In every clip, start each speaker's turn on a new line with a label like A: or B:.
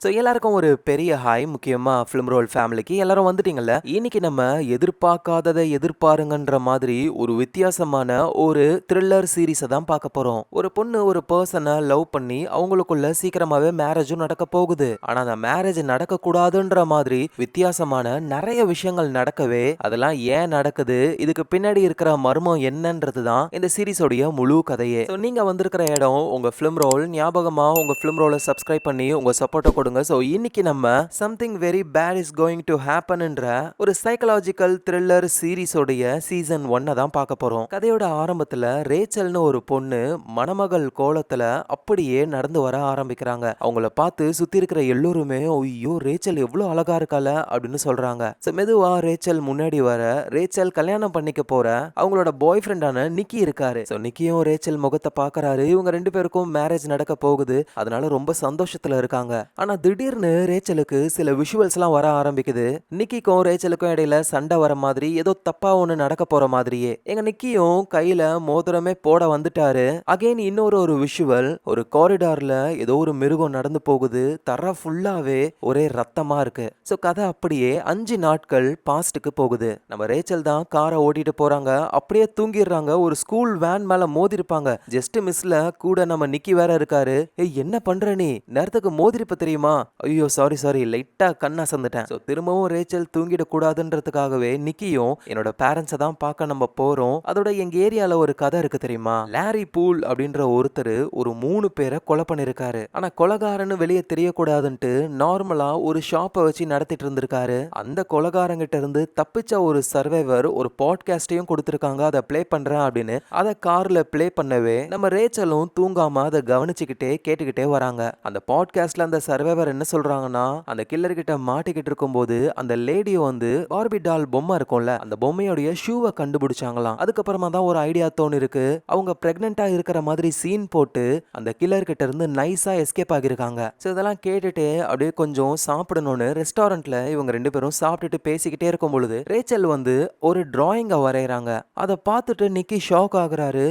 A: So எல்லாருக்கும் ஒரு பெரிய ஹாய். முக்கியமா ஃபிலிம் ரோல் ஃபேமிலிக்கு எல்லாரும் வந்துட்டீங்கல்ல. இன்னைக்கு நம்ம எதிர்பார்க்காததை எதிர்பாருங்கன்ற மாதிரி ஒரு வித்தியாசமான ஒரு த்ரில்லர் சீரீஸை தான் பார்க்க போறோம். ஒரு பொண்ணு ஒரு பர்சனை லவ் பண்ணி அவங்களுக்குள்ள சீக்கிரமாவே மேரேஜும் நடக்க போகுது. ஆனா அந்த மேரேஜ் நடக்க கூடாதுன்ற மாதிரி வித்தியாசமான நிறைய விஷயங்கள் நடக்கவே, அதெல்லாம் ஏன் நடக்குது, இதுக்கு பின்னாடி இருக்கிற மர்மம் என்னன்றது தான் இந்த சீரீஸோடைய முழு கதையே. ஸோ நீங்க வந்திருக்கிற இடம் உங்க ஃபிலிம் ரோல். ஞாபகமா உங்க ஃபிலிம் ரோலை சப்ஸ்கிரைப் பண்ணி உங்க சப்போர்ட்டை கொடுங்க. ஸோ இன்னைக்கு நம்ம something very bad is going to ஹேப்பன்ன்ற ஒரு சைக்கலாஜிக்கல் த்ரில்லர் சீரீஸோடைய சீசன் 1 தான் பார்க்க போறோம். கதையோட ஆரம்பத்துல ரேச்சல்னு ஒரு பொண்ணு மணமகள் கோலத்துல அப்படியே நடந்து வர ஆரம்பிக்கிறாங்க. அவங்கள பார்த்து சுத்தி இருக்கிற எல்லோருமே ஐயோ ரேச்சல் எவ்வளவு அழகா இருக்கால அப்படின்னு சொல்றாங்க. மெதுவா ரேச்சல் முன்னாடி வர ரேச்சல் கல்யாணம் பண்ணிக்க போற அவங்களோட பாய் ஃப்ரெண்டான நிக்கி இருக்காரு. நிக்கியும் ரேச்சல் முகத்தை பாக்குறாரு. இவங்க ரெண்டு பேருக்கும் மேரேஜ் நடக்க போகுது. அதனால ரொம்ப சந்தோஷத்துல இருக்காங்க. ஆனா திடீர்னு ரேச்சலுக்கு சில விஷுவல்ஸ் எல்லாம் வர ஆரம்பிக்குது. நிக்கிக்கும் ரேச்சலுக்கும் இடையில சண்டை வர மாதிரி, ஏதோ தப்பா ஒண்ணு நடக்க போற மாதிரியே. எங்க நிக்கியும் கையில மோதிரமே போட வந்துட்டாரு. அகைன் இன்னொரு விஷுவல், ஒரு காரிடார்ல ஏதோ ஒரு மிருகம் நடந்து போகுது. தர ஃபுல்லாவே ஒரே ரத்தமா இருக்கு. கதை அப்படியே 5 நாட்கள் பாஸ்டுக்கு போகுது. நம்ம ரேச்சல் தான் காரை ஓட்டிட்டு போறாங்க. அப்படியே தூங்கிடுறாங்க. ஒரு ஸ்கூல் வேன் மேல மோதி இருப்பாங்க. ஜஸ்ட் மிஸ்ல கூட நம்ம நிக்கி வேற இருக்காரு. என்ன பண்ற நீ, நேரத்துக்கு மோதிருப்ப தெரியுமா? ஐயோ சாரி லைட்டா கண்ணா சந்துட்டேன். திரும்பவும் ரேச்சல் தூங்கிட கூடாதுன்றதுக்காகவே நிக்கியும் என்னோட பேரண்ட்ஸை தான் பார்க்க நம்ம போறோம். அதோட எங்க ஏரியால ஒரு கதை இருக்கு தெரியுமா? லாரி பூல் அப்படின்ற ஒருத்தர் ஒரு 3 பேரை கொலை பண்ணிருக்காரு. ஆனா கொலைகாரன்னு வெளியே தெரியக்கூடாதுன்ட்டு நார்மலா ஒரு ஷாப்பை வச்சு நடத்திட்டு இருந்திருக்காரு. அந்த கொலைகாரங்கிட்ட இருந்து தப்பிச்ச ஒரு சர்வைவர் ஒரு பாட்காஸ்டையும் கொடுத்திருக்காங்க. அதை பிளே பண்றேன் அப்படின்னு அதை கார்ல பிளே பண்ணவே நம்ம ரேச்சலும் தூங்காம அதை கவனிச்சுக்கிட்டே கேட்டுக்கிட்டே வராங்க. அந்த பாட்காஸ்ட்ல அந்த சர்வைவர் என்ன சொல்றாங்கன்னா, அந்த கில்லர் கிட்ட மாட்டிக்கிட்டு இருக்கும்போது அந்த லேடியோ வந்து பார்பி டால் பொம்மை இருக்கும்ல, அந்த பொம்மையோடைய ஷூவை கண்டுபிடிச்சாங்களாம். அதுக்கப்புறமா தான் ஒரு ஐடியா தோணு இருக்கு. அவங்க பிரெக்னெண்டா இருக்கிற மாதிரி சீன் போட்டு அந்த கில்லர் கிட்ட இருந்து நைஸா எஸ்கேப் ஆகிருக்காங்க. இதெல்லாம் கேட்டுட்டு அப்படியே கொஞ்சம் சாப்பிடணும்னு ரெஸ்டாரண்ட்ல இவங்க ரெண்டு பேரும் சாப்பிட்டுட்டு பேசிக்கிட்டே இருக்கும் பொழுது ரேச்சல் வந்து ஒரு டிராயிங்க வரையறாங்க. அதை பார்த்துட்டு நிக்கி ஷாக் ஆகுறாரு.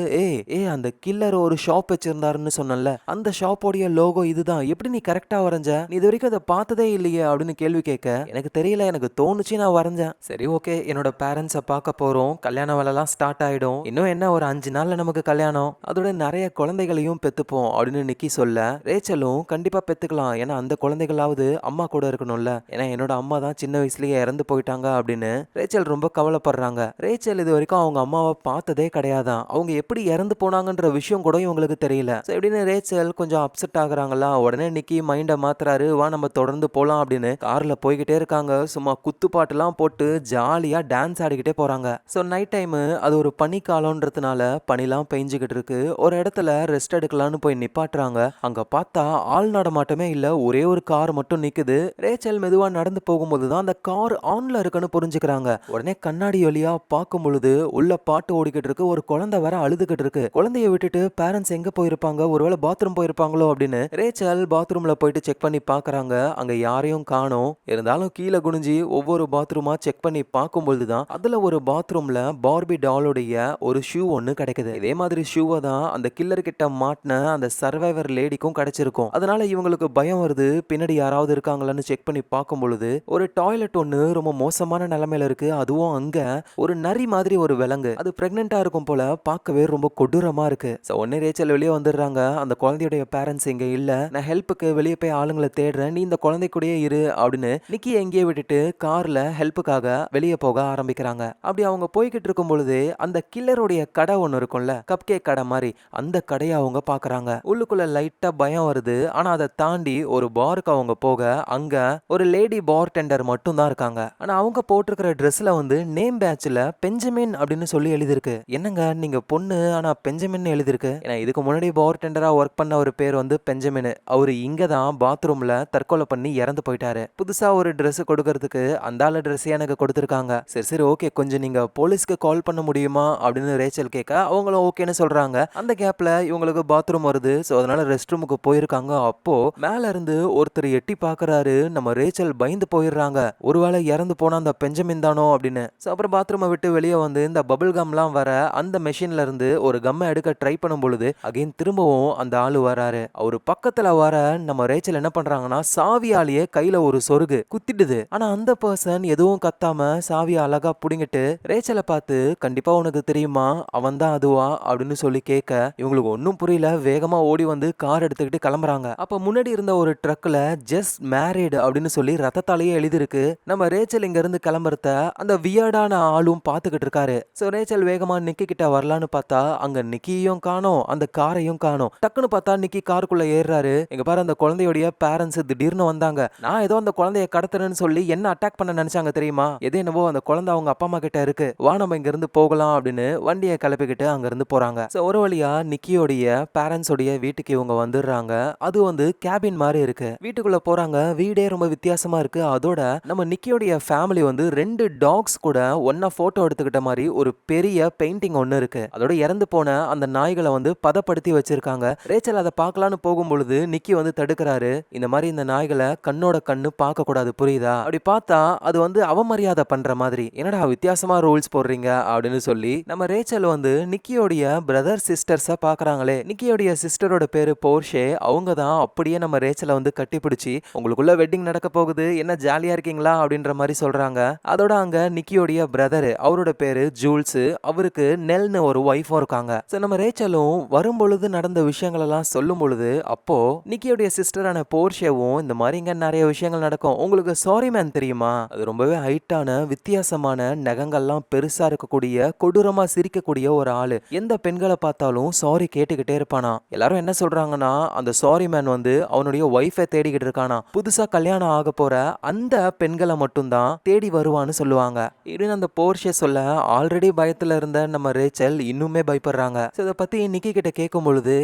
A: அந்த கில்லர் ஒரு ஷாப் வச்சிருந்தாருன்னு சொன்னல, அந்த ஷாப்போடைய லோகோ இதுதான். எப்படி நீ கரெக்டா வரைஞ்ச? நீ இது வரைக்கும் அதை பார்த்ததே இல்லையே அப்படின்னு கேள்வி கேட்க, எனக்கு தெரியல, எனக்கு தோணுச்சு, நான் வரைஞ்சேன். சரி ஓகே, என்னோட பேரண்ட்ஸை பார்க்க போறோம். கல்யாண வேலைலாம் ஸ்டார்ட் ஆயிடும். இன்னும் என்ன, ஒரு 5 நாள்ல நமக்கு கல்யாணம். அதோட நிறைய குழந்தைகளையும் பெத்துப்போம் அப்படின்னு நிக்கி சொல்ல, ரேச்சலும் கண்டிப்பா பெத்துக்கலாம். ஏன்னா அந்த குழந்தைகளாவது அம்மா கூட இருக்கணும்ல. ஏன்னா என்னோட அம்மா தான் சின்ன வயசுலயே இறந்து போயிட்டாங்க அப்படின்னு ரேச்சல் ரொம்ப கவலைப்படுறாங்க. ரேச்சல் இது வரைக்கும் அவங்க அம்மாவை பார்த்ததே கிடையாதான். அவங்க எப்படி இறந்து போனாங்கன்ற விஷயம் கூட இவங்களுக்கு தெரியல. எப்படின்னு ரேச்சல் கொஞ்சம் அப்செட் ஆகுறாங்களா. உடனே நிக்கி மைண்டை மாத்துறாரு. வா நம்ம தொடர்ந்து போலாம் அப்படின்னு கார்ல போய்கிட்டே இருக்காங்க. சும்மா குத்துப்பாட்டுலாம் போட்டு ஜாலியா டான்ஸ் ஆடிக்கிட்டே போறாங்க. நைட் டைம் அது ஒரு பனிக்காலம்ன்றதுனால பனிலாம் பெஞ்சுக்கிட்டு இருக்கு. ஒரு இடத்துல ரெஸ்ட் எடுக்கலாம்னு போய் நிப்பாட்டுறாங்க. அங்க பார்த்தா ஆள் நடமாட்டமே இல்ல, ஒரே ஒரு கார் மட்டும் நிக்குது. ரேச்சல் மெதுவா நடந்து போகும்போது தான் அந்த கார் ஆன்ல இருக்குன்னு புரிஞ்சுக்கிறாங்க. உடனே கண்ணாடி வழியா பார்க்கும் பொழுது உள்ள பாட்டு ஓடிக்கிட்டு இருக்கு. ஒரு குழந்தை வர அழுதுகிட்டு இருக்கு. குழந்தைய விட்டுட்டு பேரண்ட்ஸ் எங்க போயிருப்பாங்க, ஒருவேளை பாத்ரூம் போயிருப்பாங்களோ அப்படின்னு ரேச்சல் பாத்ரூம்ல போயிட்டு செக் பண்ணி பாக்குறாங்க. அங்க யாரையும் காணோம். இருந்தாலும் கீழே குனிஞ்சி ஒவ்வொரு பாத்ரூமா செக் பண்ணி பார்க்கும்போது தான் அதுல ஒரு பாத்ரூம்ல பார்பி டாலுடைய ஒரு ஷூ ஒன்னு கிடைக்குது. இதே மாதிரி ஷூவை தான் அந்த கில்லர் கிட்ட மாட்டின அந்த சர்வைவர் லேடிக்கும் கிடைச்சிருக்கும். அதனால இவங்களுக்கு பயம் வருது. பின்னாடி யாராவது இருக்காங்களான்னு செக் பண்ணி பார்க்கும் பொழுது ஒரு டாய்லெட் ஒன்னு ரொம்ப மோசமான நிலைமையில இருக்கு. அதுவும் அங்க ஒரு நரி மாதிரி ஒரு விலங்கு, அது பிரெக்னெண்டா இருக்கும் போல, பார்க்கவே ரொம்ப கொடூரமா இருக்கு. ஒன்னு ரேச்சல் வெளியே வந்துடுறாங்க. அந்த குழந்தையுடைய பேரண்ட்ஸ் இங்க இல்ல, நான் ஹெல்ப்புக்கு வெளியே போய் ஆளுங்களை தேடுறேன், நீ இந்த குழந்தை கூடயே இரு அப்படின்னு நிக்கி எங்கேயே விட்டுட்டு கார்ல ஹெல்ப்புக்காக வெளியே போக ஆரம்பிக்கிறாங்க. அப்படி அவங்க போய்கிட்டு இருக்கும் பொழுது அந்த கில்லருடைய கடை ஒன்னு இருக்கும்ல, கப் கேக் கடை மாதிரி, அந்த கடையை அவங்க பாக்குறாங்க. உள்ளுக்குள்ள லைட்டா பயம் வருது. ஆனா அதை தாண்டி ஒரு பாருக்கு அவங்க போக அங்க ஒரு லேடி பார் டெண்டர் மட்டும் தான் இருக்காங்க. ஆனா அவங்க போட்டிருக்கிற ட்ரெஸ்ல வந்து நேம் பேட்ச்ல பெஞ்சமின் அப்படின்னு சொல்லி எழுதிருக்கு. என்னங்க நீங்க பொண்ணு ஆனா பெஞ்சமின் எழுதிருக்கு? ஏன்னா இதுக்கு முன்னாடி பார் டெண்டரா ஒர்க் பண்ண ஒரு பேர் வந்து பெஞ்சமின். அவரு இங்க தான் பாத்ரூம்ல தற்கொலை பண்ணி இறந்து போயிட்டாரு. புதுசா ஒரு Dress கொடுக்கறதுக்கு அந்த ஆளு Dress எனக்கு கொடுத்திருக்காங்க. சரி ஓகே, கொஞ்சம் நீங்க போலீஸ்க்கு கால் பண்ண முடியுமா அப்படின்னு ரேச்சல் கேட்க அவங்களும் ஓகேன்னு சொல்றாங்க. அந்த கேப்ல இவங்களுக்கு பாத்ரூம் வருது. அதனால ரெஸ்ட் ரூமுக்கு போயிருக்காங்க. அப்போ மேல இருந்து ஒருத்தர் எட்டி பாக்குறாரு. நம்ம ரேச்சல் பயந்து போயிடுறாங்க. ஒருவேளை இறந்து போனா அந்த பெஞ்சமின் தானோ அப்படின்னு. அப்புறம் பாத்ரூமை விட்டு வெளியே வந்து இந்த பபிள் கம்லாம் வர அந்த மெஷின்ல இருந்து ஒரு கம்மை எடுக்க ட்ரை பண்ணும் பொழுது அகைன் திரும்பவும் அந்த ஆளு வராரு. அவரு பக்கத்துல வர நம்ம ரேச்சல் என்ன பண்றாங்கன்னா சாவியாலேயே கையில ஒரு சொருகு குத்திடுது. ஆனா அந்த பர்சன் எதுவும் கத்தாம சாவியை அழகா புடுங்கிட்டு ரேச்சலை பார்த்து கண்டிப்பா உனக்கு தெரியுமா அவன் தான் அதுவா அப்படின்னு சொல்லி கேட்க இவங்களுக்கு ஒன்னும் புரியல. வேகமா ஓடி வந்து கார் எடுத்துக்கிட்டு கிளம்புறாங்க. அப்ப முன்னாடி இருந்த ஒரு ட்ரக்ல ஜஸ்ட் மேரிட் அப்படின்னு சொல்லி ரத்தத்தாலேயே எழுதிருக்கு. நம்ம ரேச்சல் இங்க இருந்து கிளம்புறத அந்த வியர்டான ஆளும் பாத்துக்கிட்டு இருக்காரு. சோ ரேச்சல் வேகமா நிக்கி கிட்ட வரலான்னு பார்த்தா அங்க நிக்கியும் காணோம், அந்த காரையும் காணோம். டக்குன்னு பார்த்தா நிக்கி காருக்குள்ள ஏறாரு. எங்க பாரு அந்த குழந்தையோட பேரண்ட்ஸ் திடீர்னு வந்தாங்க. நான் ஏதோ அந்த குழந்தைய கடத்துறேன்னு சொல்லி என்ன அட்டாக் பண்ண நினைச்சாங்க தெரியுமா? எது என்னவோ அந்த குழந்தை அவங்க அப்பா அம்மா கிட்ட இருக்கு, வா நம்ம இங்க இருந்து போகலாம் அப்படின்னு வண்டியை கிளப்பிக்கிட்டு அங்க இருந்து போறாங்க. சோ ஒரு வழியா நிக்கியோடைய பேரண்ட்ஸோடைய வீட்டுக்கு இவங்க வந்துடுறாங்க. அது வந்து கேபின் மாதிரி இருக்கு. வீட்டுக்குள்ள போறாங்க. வீடே ரொம்ப வித்தியாசமா இருக்கு. அதோட நம்ம நிக்கியோடைய ஃபேமிலி வந்து 2 டாக்ஸ் கூட ஒன்னா போட்டோ எடுத்துக்கிட்ட மாதிரி ஒரு பெரிய பெயிண்டிங் ஒன்னு இருக்கு. அதோட இறந்து போன அந்த நாய்களை வந்து பதப்படுத்தி வச்சிருக்காங்க. ரேச்சல் அதை பார்க்கலான்னு போகும்பொழுது நிக்கி வந்து தடுக்கிறாரு. இந்த மாதிரி இந்த நாய்களை கண்ணோட கண்ணு பார்க்க கூடாது, புரியுதா? அப்படி பார்த்தா அது வந்து அவமரியாதை பண்ற மாதிரி. என்னடா வித்தியாசமா ரூல்ஸ் போடுறீங்க அப்படின்னு சொல்லி நம்ம ரேச்சல் வந்து நிக்கியோடைய பிரதர் சிஸ்டர்ஸ பாக்குறாங்களே. நிக்கியோடைய சிஸ்டரோட பேரு போர்ஷே. அவங்க தான் அப்படியே நம்ம ரேச்சலை வந்து கட்டிப்பிடிச்சு உங்களுக்குள்ள வெட்டிங் நடக்க போகுது, என்ன ஜாலியா இருக்கீங்களா அப்படின்ற மாதிரி சொல்றாங்க. அதோட அங்க நிக்கியோடைய பிரதர், அவரோட பேரு ஜூல்ஸ். அவருக்கு நெல்னு ஒரு ஒய்ஃபும் இருக்காங்க. சோ நம்ம ரேச்சலும் வரும்பொழுது நடந்த விஷயங்கள் எல்லாம் சொல்லும் பொழுது அப்போ நிக்கியோடைய சிஸ்டரான போர்ஷேவும் இந்த மாதிரி இங்க நிறைய விஷயங்கள் நடக்கும். உங்களுக்கு சாரி மேன் தெரியுமா? அது ரொம்பவே ஹைட்டான வித்தியாசமான நகங்கள்லாம் பெருசா இருக்கக்கூடிய கொடூரமா சிரிக்கக்கூடிய ஒரு ஆளு. எந்த பெண்களை பார்த்தாலும் சாரி கேட்டுக்கிட்டே இருப்பானா. எல்லாரும் என்ன சொல்றாங்கன்னா அந்த சாரி மேன் வந்து அவனுடைய ஒய்ஃபை தேடிக்கிட்டு இருக்கானா. புதுசா கல்யாணம் ஆக போற அந்த பெண்களை மட்டும்தான் தேடி வருவான்னு சொல்லுவாங்க. இதுன்னு அந்த போர்ஷே சொல்ல ஆல்ரெடி பயத்துல இருந்த நம்ம ரேச்சல் இன்னுமே பயப்படுறாங்க. இதை பத்தி நிக்கி கிட்ட கேட்கும் பொழுது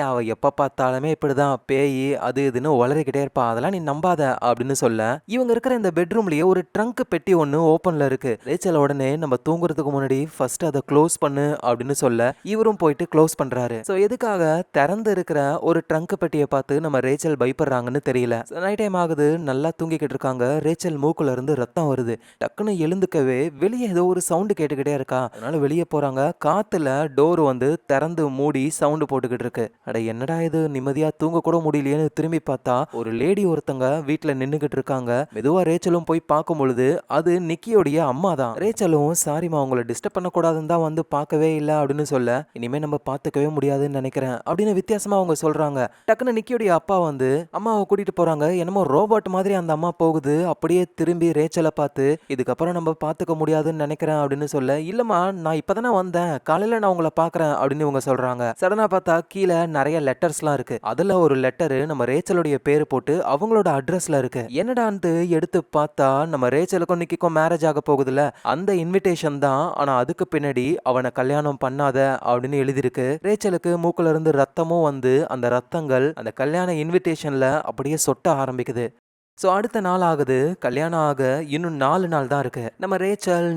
A: அவ எப்ப பார்த்தாலுமே இப்படிதான் பேய் அது இதுன்னு உளறிக்கிட்டே இருப்பா, அதெல்லாம் நீ நம்பாத அப்படின்னு சொல்ல இவங்க இருக்கிற இந்த பெட்ரூம்லயே ஒரு ட்ரங்க் பெட்டி ஒன்னு ஓபன்ல இருக்கு. ரேச்சல் உடனே நம்ம தூங்குறதுக்கு முன்னாடி ஃபர்ஸ்ட் அதை க்ளோஸ் பண்ணு அப்படின்னு சொல்ல இவரும் போயிட்டு க்ளோஸ் பண்றாரு. சோ எதுக்காக திறந்து இருக்கிற ஒரு ட்ரங்க் பெட்டியை பார்த்து நம்ம ரேச்சல் பயப்படுறாங்கன்னு தெரியல. நைட் டைம் ஆகுது, நல்லா தூங்கிக்கிட்டு இருக்காங்க. ரேச்சல் மூக்குல இருந்து ரத்தம் வருது. டக்குன்னு எழுந்துக்கவே வெளியே ஏதோ ஒரு சவுண்டு கேட்டுக்கிட்டே இருக்கா. அதனால வெளியே போறாங்க. காத்துல டோர் வந்து திறந்து மூடி சவுண்டு போட்டுக்கிட்டு இருக்கு. அட என்னடா இது, நிம்மதியா தூங்க கூட முடியலையேன்னு திரும்பி பார்த்தா ஒரு லேடி ஒருத்தங்க வீட்டுல நின்னுகிட்டு இருக்காங்க. மெதுவா ரேச்சலும் போய் பார்க்கும் பொழுது அது நிக்கியோடைய அம்மா தான். ரேச்சலும் சாரிமா உங்களை டிஸ்டர்ப் பண்ண கூடாதுன்னு தான் வந்து பார்க்கவே இல்லை அப்படின்னு சொல்ல இனிமே நம்ம பார்த்துக்கவே முடியாதுன்னு நினைக்கிறேன் அப்படின்னு வித்தியாசமா அவங்க சொல்றாங்க. டக்குன்னு நிக்கியோடைய அப்பா வந்து அம்மாவை கூட்டிட்டு போறாங்க. என்னமோ ரோபோட் மாதிரி அந்த அம்மா போகுது. அப்படியே திரும்பி ரேச்சலை பார்த்து இதுக்கப்புறம் நம்ம பார்த்துக்க முடியாதுன்னு நினைக்கிறேன் அப்படின்னு சொல்ல இல்லம்மா நான் இப்பதானே வந்தேன், காலையில நான் உங்களை பார்க்கறேன் அப்படின்னு இவங்க சொல்றாங்க. சடனா பார்த்தா கீழே நிறைய லெட்டர்ஸ்லாம் இருக்கு. அதுல ஒரு லெட்டர் நம்ம ரேச்சலுடைய பேரு போட்டு அவங்களோட அட்ரஸ்ல இருக்கு. என்னடான்ட்டு எடுத்து பார்த்தா நம்ம ரேச்சலுக்கும் நிக்கிக்கும் மேரேஜ் ஆக போகுதுல அந்த இன்விடேஷன் தான். ஆனா அதுக்கு பின்னாடி அவனை கல்யாணம் பண்ணாத அப்படின்னு எழுதிருக்கு. ரேச்சலுக்கு மூக்குல இருந்து ரத்தமும் வந்து அந்த ரத்தங்கள் அந்த கல்யாண இன்விடேஷன்ல அப்படியே சொட்ட ஆரம்பிக்குது. ஸோ அடுத்த நாள் ஆகுது. கல்யாணம் ஆக இன்னும் 4 நாள் தான் இருக்கு. நம்ம ரேச்சல்,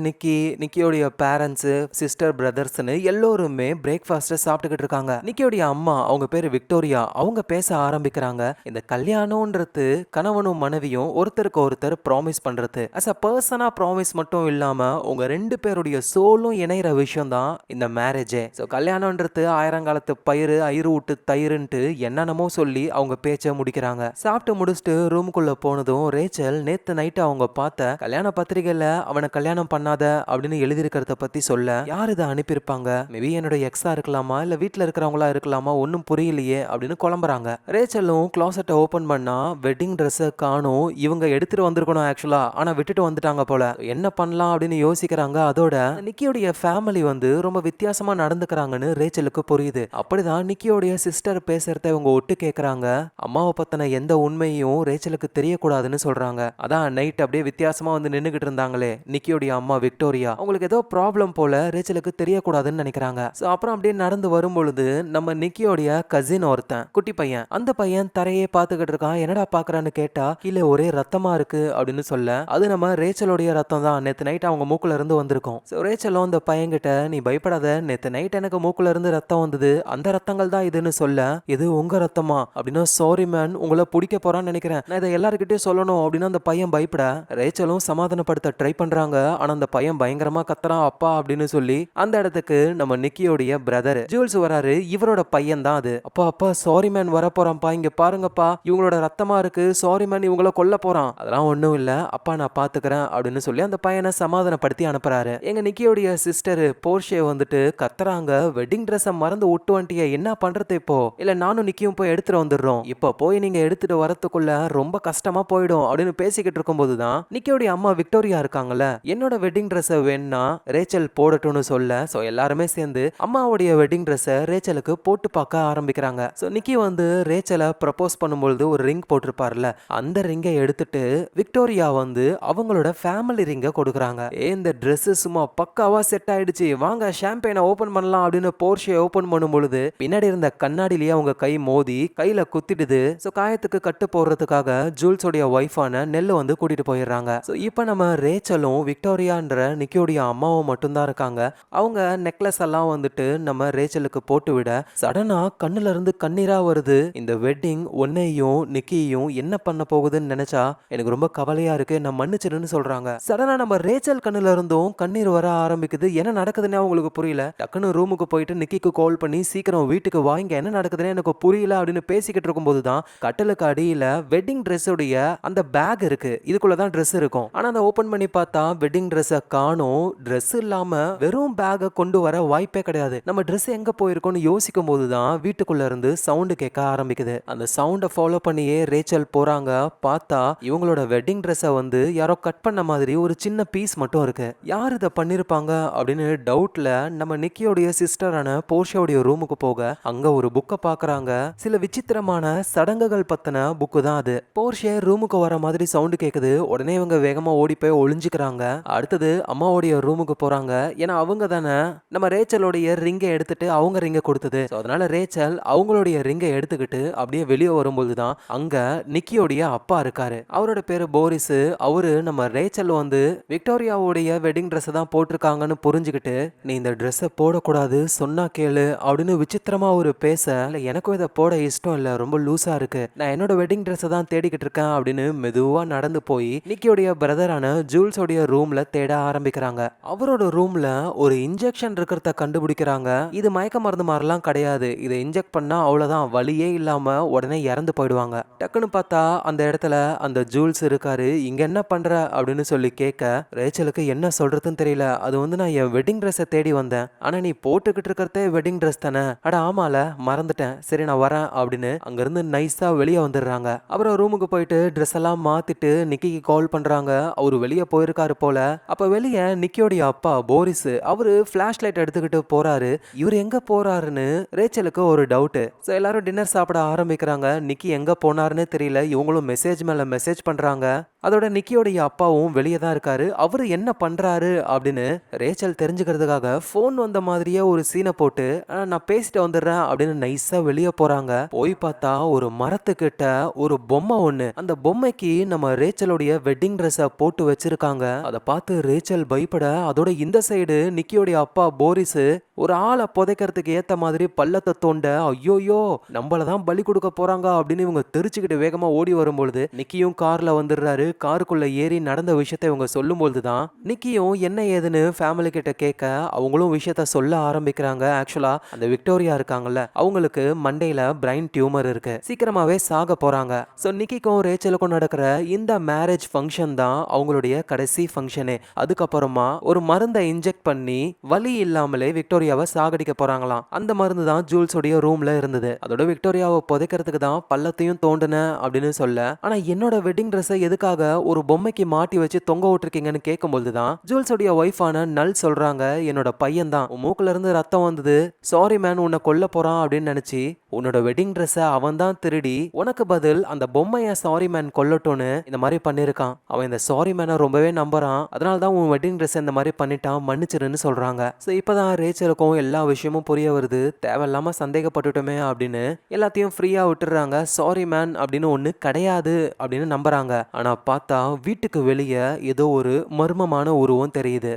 A: நிக்கியோடைய பேரண்ட்ஸு, சிஸ்டர், பிரதர்ஸ்னு எல்லோருமே பிரேக்ஃபாஸ்ட்டை சாப்பிட்டுக்கிட்டு இருக்காங்க. நிக்கியோடைய அம்மா, அவங்க பேர் விக்டோரியா, அவங்க பேச ஆரம்பிக்கிறாங்க. இந்த கல்யாணம்ன்றது கணவனும் மனைவியும் ஒருத்தருக்கு ஒருத்தர் ப்ராமிஸ் பண்றது. அஸ் அ பர்சனா ப்ராமிஸ் மட்டும் இல்லாம உங்க 2 பேருடைய சோலும் இணைகிற விஷயம் தான் இந்த மேரேஜே. ஸோ கல்யாணம்ன்றது ஆயிரங்காலத்து பயிறு, ஐரு விட்டு தயிருன்ட்டு என்னென்னமோ சொல்லி அவங்க பேச்சை முடிக்கிறாங்க. சாப்பிட்டு முடிச்சுட்டு ரூமுக்குள்ள போனதும் ரேச்சல் நேத்து நைட்டு அவங்க பார்த்த கல்யாண பத்திரிகையில அவனை கல்யாணம் பண்ணாத அப்படின்னு எழுதியிருக்கிறத பத்தி சொல்ல யார் இதை அனுப்பியிருப்பாங்க? மேபி என்னோட எக்ஸா இருக்கலாமா, இல்ல வீட்டுல இருக்கிறவங்களா இருக்கலாமா, ஒன்னும் புரியலையே அப்படின்னு குழம்புறாங்க. ரேச்சலும் கிளாசெட்டை ஓபன் பண்ணா வெட்டிங் ட்ரெஸ்ஸை காணும். இவங்க எடுத்துட்டு வந்திருக்கணும் ஆக்சுவலா, ஆனா விட்டுட்டு வந்துட்டாங்க போல. என்ன பண்ணலாம் அப்படின்னு யோசிக்கிறாங்க. அதோட நிக்கியோடைய ஃபேமிலி வந்து ரொம்ப வித்தியாசமா நடந்துக்கிறாங்கன்னு ரேச்சலுக்கு புரியுது. அப்படிதான் நிக்கியோடைய சிஸ்டர் பேசுறத இவங்க ஒட்டு கேட்கறாங்க. அம்மாவை பத்தின எந்த உண்மையும் ரேச்சலுக்கு தெரியக்கூடாதுன்னு சொல்றாங்க. அதான் நைட் அப்படியே வித்தியாசமா வந்து நின்னுகிட்டு இருந்தாங்களே நிக்கியோடைய அம்மா விக்டோரியா, அவங்களுக்கு ஏதோ ப்ராப்ளம் போல ரேச்சலுக்கு தெரியக்கூடாதுன்னு நினைக்கிறாங்க. சோ அப்புறம் அப்படியே நடந்து வரும் பொழுது நம்ம நிக்கியோடைய கசின் ஒருத்தன் குட்டி பையன், அந்த பையன் தரையே பார்த்துக்கிட்டு இருக்கான். என்னடா பாக்குறான்னு கேட்டா கீழே ஒரே ரத்தமா இருக்கு அப்படின்னு சொல்ல அது நம்ம ரேச்சலோடைய ரத்தம் தான். நேத்து நைட் அவங்க மூக்குல இருந்து வந்திருக்கும். சோ ரேச்சலும் அந்த பையன்கிட்ட நீ பயப்படாத, நேத்து நைட் எனக்கு மூக்குல இருந்து ரத்தம் வந்தது, அந்த ரத்தங்கள் தான் இதுன்னு சொல்ல இது உங்க ரத்தமா அப்படின்னா சாரி மேன் உங்களை பிடிக்க போறான்னு நினைக்கிறேன், நான் இதை எல்லாருக்கிட்டையும் யார்கிட்டயும் சொல்லணும் அப்படின்னு அந்த பையன் பயப்பட ரேச்சலும் சமாதானப்படுத்த ட்ரை பண்றாங்க. ஆனா அந்த பையன் பயங்கரமா கத்துறான் அப்பா அப்படின்னு சொல்லி. அந்த இடத்துக்கு நம்ம நிக்கியோடைய பிரதர் ஜூல்ஸ் வராரு. இவரோட பையன் தான் அது. அப்பா அப்பா சாரி மேன் வர போறான்ப்பா, இங்க பாருங்கப்பா, இவங்களோட ரத்தமா இருக்கு, சாரி மேன் இவங்கள கொல்ல போறான். அதெல்லாம் ஒண்ணும் இல்ல அப்பா, நான் பாத்துக்கிறேன் அப்படின்னு சொல்லி அந்த பையனை சமாதானப்படுத்தி அனுப்புறாரு. எங்க நிக்கியோடைய சிஸ்டர் போர்ஷே வந்துட்டு கத்துறாங்க, வெட்டிங் ட்ரெஸ் மறந்து விட்டு வந்துட்டிய, என்ன பண்றது இப்போ? இல்ல நானும் நிக்கியும் போய் எடுத்துட்டு வந்துடுறோம், இப்போ போய் நீங்க எடுத்துட்டு வரதுக்குள்ள ரொம்ப கஷ்டமா போயிடும் அப்படின்னு பேசிக்கிட்டு இருக்கும் போதுதான் நிக்கியோடைய அம்மா விக்டோரியா இருக்காங்கல்ல, என்னோட வெட்டிங் ட்ரெஸ் வேணும்னா ரேச்சல் போடட்டும்னு சொல்ல, சோ எல்லாருமே சேர்ந்து அம்மாவுடைய வெட்டிங் ட்ரெஸ் ரேச்சலுக்கு போட்டு பார்க்க ஆரம்பிக்கிறாங்க. சோ நிக்கி வந்து ரேச்சலை ப்ரப்போஸ் பண்ணும்போது ஒரு ரிங் போட்டிருப்பார்ல, அந்த ரிங்கை எடுத்துட்டு விக்டோரியா வந்து அவங்களோட ஃபேமிலி ரிங்கை கொடுக்குறாங்க. இந்த Dress சும்மா பக்காவா செட் ஆயிடுச்சு, வாங்க ஷாம்பெயினை ஓபன் பண்ணலாம் அப்படின்னு போர்ஷே ஓபன் பண்ணும் பொழுது பின்னாடி இருந்த கண்ணாடியிலேயே அவங்க கை மோதி கையில குத்திடுது. சோ காயத்துக்கு கட்டு போடுறதுக்காக ஜூல்ஸோடைய ஒய்ஃபான நெல்லு வந்து கூட்டிட்டு போயிடுறாங்க. சோ இப்போ நம்ம ரேச்சலும் விக்டோரியான்ற நிக்கியோடைய அம்மாவும் மட்டும்தான் இருக்காங்க. அவங்க நெக்லஸ் எல்லாம் வந்துட்டு நம்ம ரேச்சலுக்கு போட்டு விட சடனா கண்ணுல இருந்து கண்ணீரா வருது. இந்த வெட்டிங் உன்னையும் நிக்கியையும் என்ன பண்ண போகுதுன்னு நினைச்சா எனக்கு ரொம்ப கவலையா இருக்கு, நான் மன்னிச்சிடுன்னு சொல்றாங்க. சடனா நம்ம ரேச்சல் கண்ணுல இருந்தும் கண்ணீர் வர ஆரம்பிக்குது. என்ன நடக்குதுன்னு அவங்களுக்கு புரியல. டக்குன்னு ரூமுக்கு போயிட்டு நிக்கிக்கு கால் பண்ணி சீக்கிரம் வீட்டுக்கு வாங்க, என்ன நடக்குதுன்னு எனக்கு புரியல அப்படின்னு பேசிக்கிட்டு இருக்கும்போது தான் கட்டலுக்கு அடியில வெட்டிங் ட்ரெஸ்ஸோடைய அந்த பேக் இருக்கு. இதுக்குள்ளதான் ட்ரெஸ் இருக்கும். ஆனா அதை ஓபன் பண்ணி பார்த்தா வெட்டிங் ட்ரெஸ்ஸை காணோம். ட்ரெஸ் இல்லாம வெறும் பேக்கை கொண்டு வர வாய்ப்பே கிடையாது. நம்ம ட்ரெஸ் எங்க போயிருக்கோம்னு யோசிக்கும் போதுதான் வீட்டுக்குள்ள இருந்து சவுண்ட் கேட்க ஆரம்பிக்குது. அந்த சவுண்டை ஃபாலோ பண்ணியே ரேச்சல் போறாங்க. பார்த்தா இவங்களோட வெட்டிங் ட்ரெஸ்ஸை வந்து யாரோ கட் பண்ண மாதிரி ஒரு சின்ன பீஸ் மட்டும் இருக்கு. யார் இதை பண்ணிருப்பாங்க அப்படின்னு டவுட்ல நம்ம நிக்கியோடைய சிஸ்டரான போர்ஷியோடைய ரூமுக்கு போக அங்க ஒரு புக்கை பாக்குறாங்க. சில விசித்திரமான சடங்குகள் பத்தின புக்கு தான் அது. போர்ஷே ரூமுக்கு வர மாதிரி சவுண்ட் கேக்குது. உடனே இவங்க வேகமா ஓடி போய் ஒளிஞ்சுக்கிறாங்க. அடுத்தது அம்மாவுடைய ரூமுக்கு போறாங்க. ஏன்னா அவங்க தானே நம்ம ரேச்சலோடைய ரிங்கை எடுத்துட்டு அவங்க ரிங்கை கொடுத்தது. அதனால ரேச்சல் அவங்களுடைய ரிங்கை எடுத்துக்கிட்டு அப்படியே வெளியே வரும்போது தான் அங்க நிக்கியோடைய அப்பா இருக்காரு. அவரோட பேரு போரிஸ். அவரு நம்ம ரேச்சல் வந்து விக்டோரியாவுடைய வெட்டிங் ட்ரெஸ் தான் போட்டிருக்காங்கன்னு புரிஞ்சுக்கிட்டு, நீ இந்த ட்ரெஸ்ஸை போடக்கூடாது சொன்னா கேளு அப்படின்னு விசித்திரமா ஒரு பேச, எனக்கும் இதை போட இஷ்டம் இல்லை, ரொம்ப லூஸா இருக்கு, நான் என்னோட வெட்டிங் ட்ரெஸ்ஸை தான் தேடிக்கிட்டு இருக்கேன் அப்படின்னு மெதுவா நடந்து போய் நிக்கியோடைய பிரதரான ஜூல்ஸோடைய ரூம்ல தேட ஆரம்பிக்கிறாங்க. அவரோட ரூம்ல ஒரு இன்ஜெக்ஷன் இருக்கிறத கண்டுபிடிக்கிறாங்க. இது மயக்க மருந்து மாதிரிலாம் கிடையாது, இதை இன்ஜெக்ட் பண்ணா அவ்வளவுதான், வலியே இல்லாம உடனே இறந்து போயிடுவாங்க. டக்குன்னு பார்த்தா அந்த இடத்துல அந்த ஜூல்ஸ் இருக்காரு. இங்க என்ன பண்ற அப்படின்னு சொல்லி கேட்க ரேச்சலுக்கு என்ன சொல்றதுன்னு தெரியல. அது வந்து நான் என் வெட்டிங் ட்ரெஸ்ஸை தேடி வந்தேன், ஆனா நீ போட்டுக்கிட்டு இருக்கிறதே வெட்டிங் ட்ரெஸ் தானே, அட ஆமால மறந்துட்டேன், சரி நான் வரேன் அப்படின்னு அங்கிருந்து நைஸா வெளியே வந்துடுறாங்க. அப்புறம் ரூமுக்கு போயிட்டு ட்ரெஸ் எல்லாம் மாத்திட்டு நிக்கிக்கு கால் பண்றாங்க. அவரு வெளியே போயிருக்காரு போல. அப்ப வெளியே நிக்கியோடைய அப்பா போரிஸ் அவரு பிளாஷ் லைட் எடுத்துக்கிட்டு போறாரு. இவர் எங்க போறாருன்னு ரேச்சலுக்கு ஒரு டவுட். சோ எல்லாரும் டின்னர் சாப்பிட ஆரம்பிக்கிறாங்க. நிக்கி எங்க போனாருன்னு தெரியல. இவங்களும் மெசேஜ் மேல மெசேஜ் பண்றாங்க. அதோட நிக்கியோடைய அப்பாவும் வெளியே தான் இருக்காரு. அவரு என்ன பண்றாரு அப்படின்னு ரேச்சல் தெரிஞ்சுக்கிறதுக்காக போன் வந்த மாதிரியே ஒரு சீனை போட்டு நான் பேசிட்டு வந்துடுறேன் அப்படின்னு நைஸா வெளியே போறாங்க. போய் பார்த்தா ஒரு மரத்துக்கிட்ட ஒரு பொம்மை ஒண்ணு. அந்த பொம்மைக்கு நம்ம ரேச்சலுடைய வெட்டிங் ட்ரெஸ்ஸை போட்டு வச்சிருக்காங்க. அதை பார்த்து ரேச்சல் பயப்பட, அதோட இந்த சைடு நிக்கியோடைய அப்பா போரிஸ் ஒரு ஆளை புதைக்கிறதுக்கு ஏத்த மாதிரி பள்ளத்தை தோண்ட, ஐயோயோ நம்மளதான் பலி கொடுக்க போறாங்க அப்படின்னு இவங்க தெரிச்சுக்கிட்டு வேகமா ஓடி வரும்பொழுது நிக்கியும் கார்ல வந்துடுறாரு. காருக்குள்ள ஏறி நடந்த விஷயத்தை இவங்க சொல்லும் பொழுதுதான் நிக்கியும் என்ன ஏதுன்னு ஃபேமிலி கிட்ட கேட்க அவங்களும் விஷயத்த சொல்ல ஆரம்பிக்கிறாங்க. ஆக்சுவலா அந்த விக்டோரியா இருக்காங்கல்ல, அவங்களுக்கு மண்டையில பிரைன் டியூமர் இருக்கு, சீக்கிரமாவே சாக போறாங்க. சோ நிக்கிக்கும் ரேச்சலுக்கும் நடக்கிற இந்த மேரேஜ் ஃபங்க்ஷன் தான் அவங்களுடைய கடைசி ஃபங்க்ஷனே. அதுக்கப்புறமா ஒரு மருந்தை இன்ஜெக்ட் பண்ணி வலி இல்லாமலே விக்டோரியாவை சாகடிக்க போறாங்களாம். அந்த மருந்து தான் ஜூல்ஸோடைய ரூம்ல இருந்தது. அதோட விக்டோரியாவை புதைக்கிறதுக்கு தான் பள்ளத்தையும் தோண்டுன அப்படின்னு சொல்ல, ஆனா என்னோட வெட்டிங் ட்ரெஸ்ஸை எதுக்காக ஒரு பொம்மைக்கு மாட்டி வச்சு தொங்க விட்டுருக்கீங்கன்னு கேட்கும்போது தான் ஜூல்ஸோடைய ஒய்ஃபான நல் சொல்றாங்க, என்னோட பையன் தான், உன் மூக்குல இருந்து ரத்தம் வந்தது, சாரி மேன் உன்னை கொல்ல போறான் அப்படின்னு நினைச்சு உன்னோட வெட்டிங் ட்ரெஸ்ஸை அவன் தான் திருடி உனக்கு பதில் அந்த பொம்மைய சாரி மேன் கொல்லட்டும்னு இந்த மாதிரி பண்ணிருக்கான். அவன் இந்த சாரி மேனை ரொம்பவே நம்புறான், அதனால தான் உன் வெட்டிங் ட்ரெஸ் இந்த மாதிரி பண்ணிட்டான், மன்னிச்சிருன்னு சொல்றாங்க. ஸோ இப்பதான் ரேச்சலுக்கும் எல்லா விஷயமும் புரிய வருது. தேவையில்லாம சந்தேகப்பட்டுட்டோமே அப்படின்னு எல்லாத்தையும் ஃப்ரீயா விட்டுறாங்க. சாரி மேன் அப்படின்னு ஒண்ணு கிடையாது அப்படின்னு நம்புறாங்க. ஆனா பார்த்தா வீட்டுக்கு வெளியே ஏதோ ஒரு மர்மமான உருவம் தெரியுது.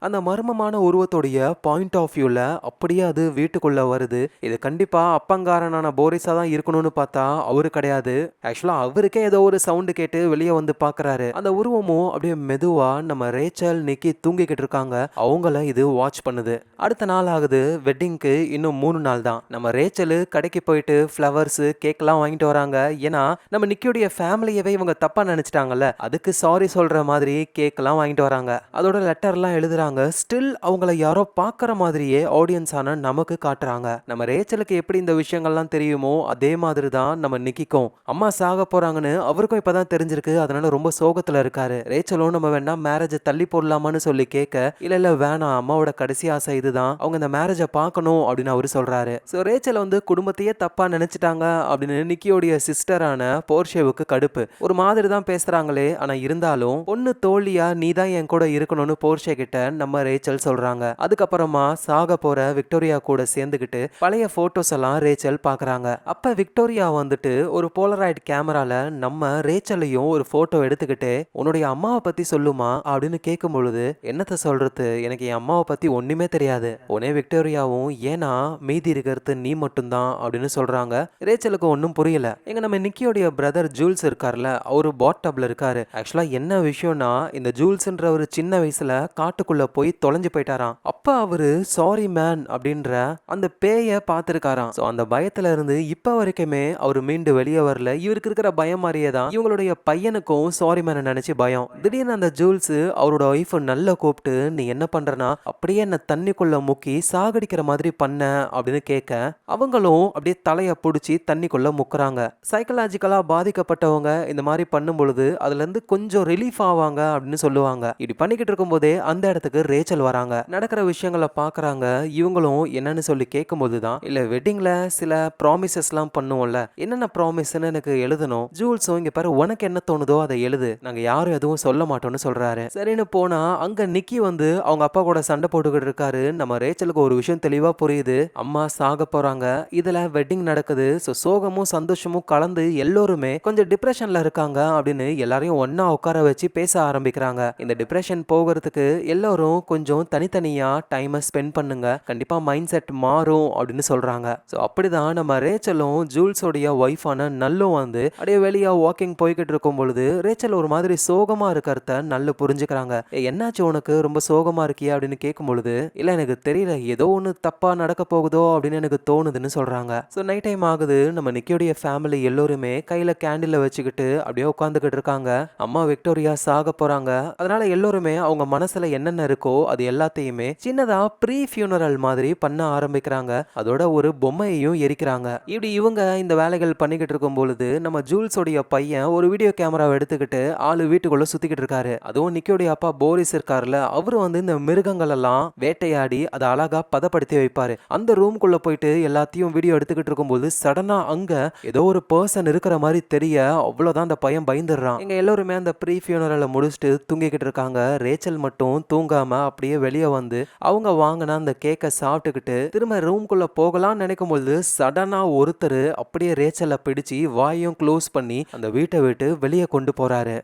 A: அந்த மர்மமான உருவத்தோடைய பாயிண்ட் ஆஃப் வியூல அப்படியே அது வீட்டுக்குள்ள வருது. இது கண்டிப்பா அப்பங்காரனான போரிஸா தான் இருக்கணும்னு பார்த்தா அவரு கிடையாது. ஆக்சுவலா அவருக்கே ஏதோ ஒரு சவுண்ட் கேட்டு வெளியே வந்து பார்க்கறாரு. அந்த உருவமும் அப்படியே மெதுவா நம்ம ரேச்சல், நிக்கி தூங்கிக்கிட்டு இருக்காங்க. அவங்கள இது வாட்ச் பண்ணுது. அடுத்த நாள் ஆகுது. வெட்டிங்க்கு இன்னும் 3 நாள் தான். நம்ம ரேச்சல் கடைக்கு போயிட்டு ஃப்ளவர்ஸ், கேக்லாம் வாங்கிட்டு வராங்க. ஏன்னா நம்ம நிக்கியோடைய ஃபேமிலியவே இவங்க தப்பா நினைச்சிட்டாங்கல்ல. அதுக்கு சாரி சொல்ற மாதிரி கேக்லாம் வாங்கிட்டு வராங்க. அதோட லெட்டர்லாம் எழுதுறாங்க. ஸ்டில் அவங்கள யாரோ பார்க்குற மாதிரியே ஆடியன்ஸான நமக்கு காட்டுறாங்க. நம்ம ரேச்சலுக்கு எப்படி இந்த விஷயங்கள்லாம் தெரியுமோ அதே மாதிரி தான் நம்ம நிக்கிக்கும். அம்மா சாக போறாங்கன்னு அவருக்கும் இப்பதான் தெரிஞ்சிருக்கு. அதனால ரொம்ப சோகத்துல இருக்காரு. ரேச்சலும் நம்ம வேணா மேரேஜை தள்ளி போடலாமான்னு சொல்லி கேட்க, இல்ல இல்ல வேணாம், அம்மாவோட கடைசி ஆசை இதுதான், அவங்க இந்த மேரேஜை பார்க்கணும் அப்படின்னு அவரு சொல்றாரு. ஸோ ரேச்சல் வந்து குடும்பத்தையே தப்பா நினைச்சிட்டாங்க அப்படின்னு நிக்கியோடைய சிஸ்டரான போர்ஷேவுக்கு கடுப்பு. ஒரு மாதிரி தான் பேசுறாங்களே, ஆனா இருந்தாலும் பொண்ணு தோழியா நீ தான் என் கூட இருக்கணும்னு போர்ஷே கிட்ட நம்ம ரேச்சல் சொல்றாங்க. அதுக்கப்புறமா சாக போற விக்டோரியா கூட சேர்ந்துக்கிட்டு பழைய போட்டோஸ் எல்லாம் ரேச்சல் பாக்குறாங்க. அப்ப விக்டோரியா வந்துட்டு ஒரு போலராய்டு கேமரால நம்ம ரேச்சலையும் ஒரு போட்டோ எடுத்துக்கிட்டு உன்னுடைய அம்மாவை பத்தி சொல்லுமா அப்படின்னு கேட்கும் பொழுது, என்னத்த சொல்றது, எனக்கு என் அம்மாவை பத்தி ஒண்ணுமே தெரியாது. உடனே விக்டோரியாவும் ஏன்னா மீதி இருக்கிறது நீ மட்டும்தான் அப்படின்னு சொல்றாங்க. ரேச்சலுக்கு ஒன்னும் புரியல. எங்க நம்ம நிக்கியோடைய பிரதர் ஜூல்ஸ் இருக்கார்ல, அவரு பாட்டப்ல இருக்காரு. ஆக்சுவலா என்ன விஷயம்னா, இந்த ஜூல்ஸ்ன்ற ஒரு சின்ன வயசுல காட்டுக்குள்ள போய் தொலைஞ்சு போயிட்டாராம். அப்ப அவரு சாரி மேன் அப்படின்ற அந்த பேய பார்த்திருக்காராம். சோ அந்த பயத்துல இருந்து இப்ப வரைக்குமே அவர் மீண்டு வெளியே வரல. இவருக்கு இருக்கிற பயம் மாதிரியே தான் இவங்களுடைய பையனுக்கும் சாரி மேன் நினைச்சு பயம். திடீர்னு அந்த ஜூல்ஸ் அவரோட ஒய்ஃப் நல்லா கூப்பிட்டு, நீ என்ன பண்றனா அப்படியே என்ன தண்ணிக்குள்ள முக்கி சாகடிக்கிற மாதிரி பண்ண அப்படின்னு கேட்க, அவங்களும் அப்படியே தலைய புடிச்சு தண்ணிக்குள்ள முக்குறாங்க. சைக்கலாஜிக்கலா பாதிக்கப்பட்டவங்க இந்த மாதிரி பண்ணும் பொழுது அதுல இருந்து கொஞ்சம் ரிலீஃப் ஆவாங்க அப்படின்னு சொல்லுவாங்க. இப்படி பண்ணிக்கிட்டு இருக்கும் போதே அந்த இடத்துக்கு ரேச்சல் வராங்க. நடக்கிற விஷயங்களை பாக்குறாங்க. இவங்களும் என்னன்னு சொல்லி கேட்கும்போது தான், இல்ல வெட்டிங்ல சில ப்ராமிசஸ்லாம் பண்ணுவோம்ல, என்னென்ன ப்ராமிஸ்ன்னு எனக்கு எழுதணும். ஜூல்ஸும் இங்க பாரு, உனக்கு என்ன தோணுதோ அதை எழுது, நாங்க யாரும் எதுவும் சொல்ல மாட்டோம்னு சொல்றாரு. சரின்னு போனா அங்க நிக்கி வந்து அவங்க அப்பா கூட சண்டை போட்டுக்கிட்டு இருக்காரு. நம்ம ரேச்சலுக்கு ஒரு விஷயம் தெளிவா புரியுது, அம்மா சாக போறாங்க, இதுல வெட்டிங் நடக்குது. சோகமும் சந்தோஷமும் கலந்து எல்லோருமே கொஞ்சம் டிப்ரெஷன்ல இருக்காங்க அப்படின்னு எல்லாரையும் ஒன்னா உட்கார வச்சு பேச ஆரம்பிக்கிறாங்க. இந்த டிப்ரெஷன் போகிறதுக்கு எல்லாரும் கொஞ்சம் தனித்தனியா டைமை ஸ்பெண்ட் பண்ணுங்க, கண்டிப்பா மைண்ட் செட் மாறும் அப்படின்னு சொல்றாங்க. ஸோ அப்படிதான் நம்ம ரேச்சலும் ஜூல்ஸோடைய ஒய்ஃபான நல்லும் வந்து அப்படியே வெளியே வாக்கிங் போய்கிட்டு இருக்கும் பொழுது ரேச்சல் ஒரு மாதிரி சோகமா இருக்கிறத நல்ல புரிஞ்சுக்கிறாங்க. என்னாச்சு உனக்கு, ரொம்ப சோகமா இருக்கியா அப்படின்னு கேட்கும் பொழுது, இல்ல எனக்கு தெரியல, ஏதோ ஒன்று தப்பா நடக்க போகுதோ அப்படின்னு எனக்கு தோணுதுன்னு சொல்றாங்க. ஸோ நைட் டைம் ஆகுது. நம்ம நிக்கியோடைய ஃபேமிலி எல்லோருமே கையில கேண்டில வச்சுக்கிட்டு அப்படியே உட்காந்துக்கிட்டு இருக்காங்க. அம்மா விக்டோரியா சாக போறாங்க. அதனால எல்லோருமே அவங்க மனசுல என்னென்ன இருக்கோ அது எல்லாத்தையுமே சின்னதா ப்ரீ ஃபியூனரல் மாதிரி பண்ண ஆரம்பிக்கிறாங்க. அதோட ஒரு பொம்மையையும் எரிக்கிறாங்க. இப்படி இவங்க இந்த வேலைகள் பண்ணிக்கிட்டு இருக்கும் பொழுது நம்ம ஜூல்ஸோடைய பையன் ஒரு வீடியோ கேமராவை எடுத்துக்கிட்டு ஆளு வீட்டுக்குள்ள சுத்திக்கிட்டு இருக்காரு. அதுவும் நிக்கியோடைய அப்பா போரிஸ் இருக்காருல, அவரு வந்து இந்த மிருகங்கள் எல்லாம் வேட்டையாடி அதை அழகா பதப்படுத்தி வைப்பாரு. அந்த ரூம்குள்ள போயிட்டு எல்லாத்தையும் வீடியோ எடுத்துக்கிட்டு இருக்கும்போது சடனா அங்க ஏதோ ஒரு பர்சன் இருக்கிற மாதிரி தெரிய, அவ்வளவுதான் அந்த பையன் பயந்துடுறான். எங்க எல்லாருமே அந்த ப்ரீ ஃபியூனரலை முடிச்சுட்டு தூங்கிக்கிட்டு இருக்காங்க. ரேச்சல் மட்டும் தூங்காம அப்படியே வெளியே வந்து அவங்க வாங்கின அந்த கேக்கை சாப்பிட்டுக்கிட்டு திரும்ப ரூம்குள்ள போகலாம்னு நினைக்கும் போது சடனா ஒருத்தர் அப்படியே ரேச்சலை பிடிச்சு வாயும் க்ளோஸ் பண்ணி அந்த வீட்டை விட்டு வெளியே கொண்டு போறாரு.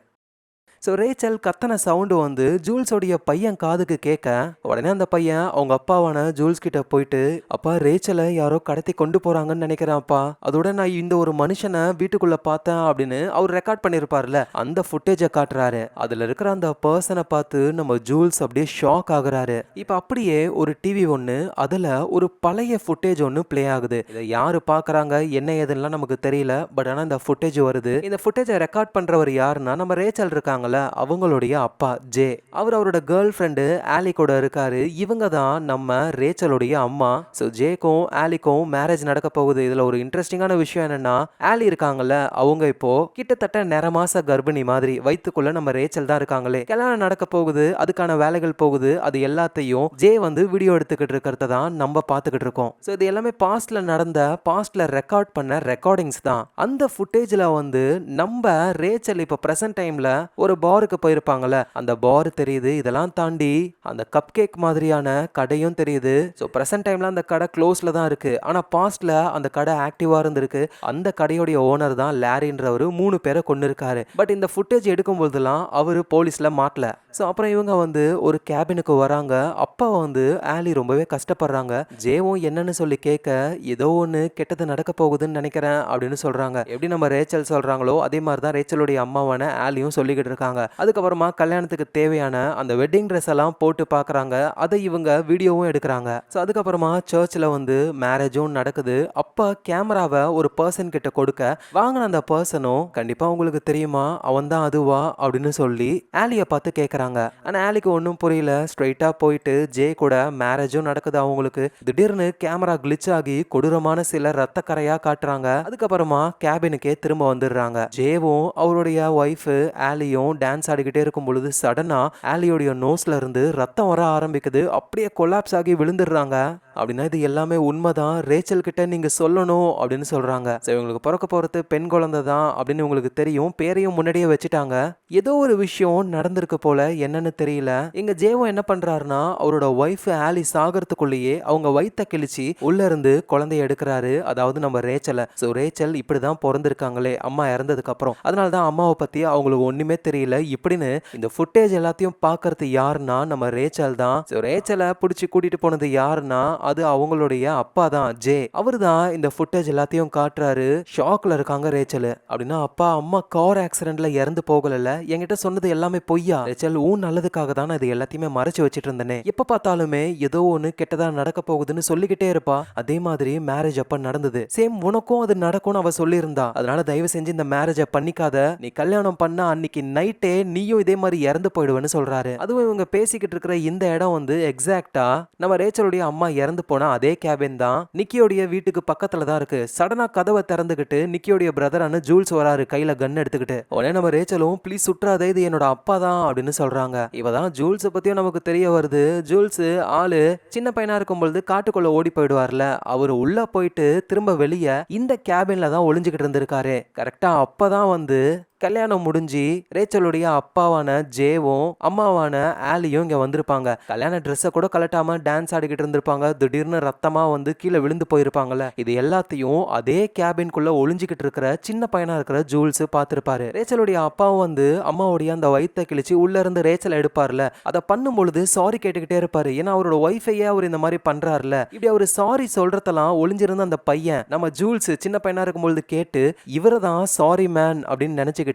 A: ஸோ ரேச்சல் கத்தன சவுண்டு வந்து ஜூல்ஸோடைய பையன் காதுக்கு கேட்க, உடனே அந்த பையன் அவங்க அப்பாவான ஜூல்ஸ் கிட்ட போயிட்டு, அப்பா ரேச்சலை யாரோ கடத்தி கொண்டு போறாங்கன்னு நினைக்கிறேன்ப்பா, அதோட நான் இந்த ஒரு மனுஷனை வீட்டுக்குள்ள பார்த்தேன் அப்படின்னு அவர் ரெக்கார்ட் பண்ணியிருப்பார்ல, அந்த ஃபுட்டேஜை காட்டுறாரு. அதுல இருக்கிற அந்த பர்சனை பார்த்து நம்ம ஜூல்ஸ் அப்படியே ஷாக் ஆகுறாரு. இப்போ அப்படியே ஒரு டிவி ஒன்று, அதுல ஒரு பழைய ஃபுட்டேஜ் ஒன்று பிளே ஆகுது. இதை யாரு பார்க்கறாங்க என்ன ஏதுன்னா நமக்கு தெரியல. பட் ஆனால் இந்த ஃபுட்டேஜ் வருது. இந்த ஃபுட்டேஜை ரெக்கார்ட் பண்றவர் யாருன்னா நம்ம ரேச்சல் இருக்காங்க, அவங்களுடைய அப்பா ஜே. அவர் அவரோட கேர்ள் ஃப்ரெண்டு ஆலி கூட இருக்காரு. இவங்க தான் நம்ம ரேச்சலுடைய அம்மா. ஸோ ஜேக்கும் ஆலிக்கும் மேரேஜ் நடக்க போகுது. இதுல ஒரு இன்ட்ரெஸ்டிங்கான விஷயம் என்னன்னா, ஆலி இருக்காங்கல்ல, அவங்க இப்போ கிட்டத்தட்ட நிறமாச கர்ப்பிணி மாதிரி, வயிற்றுக்குள்ள நம்ம ரேச்சல் தான் இருக்காங்களே. கல்யாணம் நடக்க போகுது, அதுக்கான வேலைகள் போகுது. அது எல்லாத்தையும் ஜே வந்து வீடியோ எடுத்துக்கிட்டு இருக்கிறத தான் நம்ம பார்த்துக்கிட்டு இருக்கோம். ஸோ இது எல்லாமே பாஸ்ட்ல நடந்த, பாஸ்ட்ல ரெக்கார்ட் பண்ண ரெக்கார்டிங்ஸ் தான். அந்த ஃபுட்டேஜ்ல வந்து நம்ம ரேச்சல் இப்போ பிரசன்ட் டைம்ல ஒரு பாருக்கு போயிருப்பாங்கல்ல, அந்த பார் தெரியுது. இதெல்லாம் தாண்டி அந்த கப் கேக் மாதிரியான கடையும் தெரியுது. ஸோ பிரசன்ட் டைம்ல அந்த கடை க்ளோஸ்ல தான் இருக்கு. ஆனா பாஸ்ட்ல அந்த கடை ஆக்டிவா இருந்திருக்கு. அந்த கடையோடைய ஓனர் தான் லாரின்றவரு 3 பேரை கொன்னிருக்காரு. பட் இந்த ஃபுட்டேஜ் எடுக்கும் போதெல்லாம் அவரு போலீஸ்ல மாட்டல. ஸோ அப்புறம் இவங்க வந்து ஒரு கேபினுக்கு வராங்க. அப்பா வந்து ஆலி ரொம்பவே கஷ்டப்படுறாங்க. ஜேவும் என்னன்னு சொல்லி கேட்க, ஏதோ ஒன்று கெட்டது நடக்க போகுதுன்னு நினைக்கிறேன் அப்படின்னு சொல்றாங்க. எப்படி நம்ம ரேச்சல் சொல்றாங்களோ அதே மாதிரி தான் ரேச்சலுடைய அம்மாவான ஆலியும் சொல்லிக்கிட்டு இருக்காங்க. அதுக்கப்புறமா கல்யாணத்துக்கு தேவையான அந்த வெட்டிங் ட்ரெஸ் எல்லாம் போட்டு பார்க்கறாங்க. அதை இவங்க வீடியோவும் எடுக்கிறாங்க. ஸோ அதுக்கப்புறமா சர்ச்சில் வந்து மேரேஜும் நடக்குது. அப்பா கேமராவை ஒரு பர்சன் கிட்ட கொடுக்க, வாங்கின அந்த பர்சனும் கண்டிப்பா உங்களுக்கு தெரியுமா அவன் தான் அதுவா அப்படின்னு சொல்லி ஆலியை பார்த்து கேட்கறாங்க. ஆனா ஆலிக்கு ஒன்றும் புரியல. ஸ்ட்ரைட்டா போயிட்டு ஜே கூட மேரேஜும் நடக்குது அவங்களுக்கு. திடீர்னு கேமரா கிளிச் ஆகி கொடூரமான சில ரத்த கரையா காட்டுறாங்க. அதுக்கப்புறமா கேபினுக்கே திரும்ப வந்துடுறாங்க. ஜேவும் அவருடைய ஒய்ஃப் ஆலியும் டான்ஸ் ஆடிக்கிட்டே இருக்கும் பொழுது சடனா ஆலியோடைய நோஸ்ல இருந்து ரத்தம் வர ஆரம்பிக்குது. அப்படியே கொலாப்ஸ் ஆகி விழுந்துடுறாங்க. அப்படின்னா இது எல்லாமே உண்மைதான், ரேச்சல் கிட்ட நீங்க சொல்லணும் அப்படின்னு சொல்றாங்க. இவங்களுக்கு பிறக்க போறது பெண் குழந்தை தான் அப்படின்னு உங்களுக்கு தெரியும், பேரையும் முன்னாடியே வச்சுட்டாங்க. ஏதோ ஒரு விஷயம் நடந்திருக்கு போல, என்னன்னு தெரியல. எங்க ஜேவோ என்ன பண்றாருன்னா அவரோட ஒய்ஃப் ஆலி சாகிறதுக்குள்ளேயே அவங்க வயித்தை கிழிச்சு உள்ள இருந்து குழந்தைய எடுக்கிறாரு. அதாவது நம்ம ரேச்சலை. ஸோ ரேச்சல் இப்படிதான் பிறந்திருக்காங்களே அம்மா இறந்ததுக்கு அப்புறம், அதனாலதான் அம்மாவை பத்தி அவங்களுக்கு ஒண்ணுமே தெரியல இப்படின்னு இந்த ஃபுட்டேஜ் எல்லாத்தையும் பாக்குறது யாருன்னா நம்ம ரேச்சல் தான். ஸோ ரேச்சலை பிடிச்சி கூட்டிட்டு போனது யாருன்னா அது அவங்களுடைய அப்பா தான், ஜே. அவரு தான் இந்த ஃபுட்டேஜ் எல்லாத்தையும் காட்டுறாரு. ஷாக்ல இருக்காங்க ரேச்சல். அப்படின்னா அப்பா அம்மா கார் ஆக்சிடென்ட்ல இறந்து போகல, என்கிட்ட சொன்னது எல்லாமே பொய்யா? ரேச்சல் நல்லதுக்காக தான் நான் இது எல்லாத்தையுமே மறைச்சு வச்சிட்டு இருந்தேனே. எப்ப பார்த்தாலுமே ஏதோ ஒண்ணு கெட்டதா நடக்க போகுதுன்னு சொல்லிக்கிட்டே இருப்பா. அதே மாதிரி மேரேஜ் அப்ப நடந்தது. சேம் உனக்கும் அது நடக்கும்னு அவ சொல்லியிருந்தா. அதனால தயவு செஞ்சு இந்த மேரேஜை பண்ணிக்காத. நீ கல்யாணம் பண்ண அன்னைக்கு நைட்டே நீயும் இதே மாதிரி இறந்து போயிடுவேன்னு சொல்றாரு. அதுவும் இவங்க பேசிக்கிட்டு இருக்கிற இந்த இடம் வந்து எக்ஸாக்டா நம்ம ரேச்சலுடைய அம்மா இறந்து போனா அதே கேபின் தான். நிக்கியோடைய வீட்டுக்கு பக்கத்துல தான் இருக்கு. சடனா கதவை திறந்துகிட்டு நிக்கியோடைய பிரதரான ஜூல்ஸ் வராரு கையில கன் எடுத்துக்கிட்டு. உடனே நம்ம ரேச்சலும் ப்ளீஸ் சுற்றாதே, இது என்னோட அப்பா தான் அப்படின்னு சொல்றாங்க. இவதான் ஜூல்ஸ் பத்தியும் நமக்கு தெரிய வருது. ஜூல்ஸ் ஆளு சின்ன பையனா இருக்கும் பொழுது காட்டுக்குள்ள ஓடி போயிடுவார்ல, அவரு உள்ள போயிட்டு திரும்ப வெளியே இந்த கேபின்ல தான் ஒளிஞ்சுக்கிட்டு இருந்திருக்காரு. கரெக்டா அப்பதான் வந்து கல்யாணம் முடிஞ்சு ரேச்சலுடைய அப்பாவான ஜேவும் அம்மாவான ஆலியும் இங்க வந்திருப்பாங்க. கல்யாண ட்ரெஸ்ஸை கூட கலட்டாம டான்ஸ் ஆடிக்கிட்டு இருந்திருப்பாங்க. திடீர்னு ரத்தமா வந்து கீழே விழுந்து போயிருப்பாங்கல்ல. இது எல்லாத்தையும் அதே கேபின்குள்ள ஒளிஞ்சுக்கிட்டு இருக்கிற சின்ன பையனா இருக்கிற ஜூல்ஸ் பார்த்திருப்பாரு. ரேச்சலுடைய அப்பாவும் வந்து அம்மாவுடைய அந்த வயித்தை கிழிச்சு உள்ள இருந்து ரேச்சலை எடுப்பார்ல, அதை பண்ணும் பொழுது சாரி கேட்டுக்கிட்டே இருப்பாரு. ஏன்னா அவரோட ஒய்ஃபையே அவர் இந்த மாதிரி பண்றாருல. இப்படி அவரு சாரி சொல்றதெல்லாம் ஒளிஞ்சிருந்த அந்த பையன் நம்ம ஜூல்ஸ் சின்ன பையனா இருக்கும்பொழுது கேட்டு இவரதான் சாரி மேன் அப்படின்னு நினைச்சுக்கிட்டு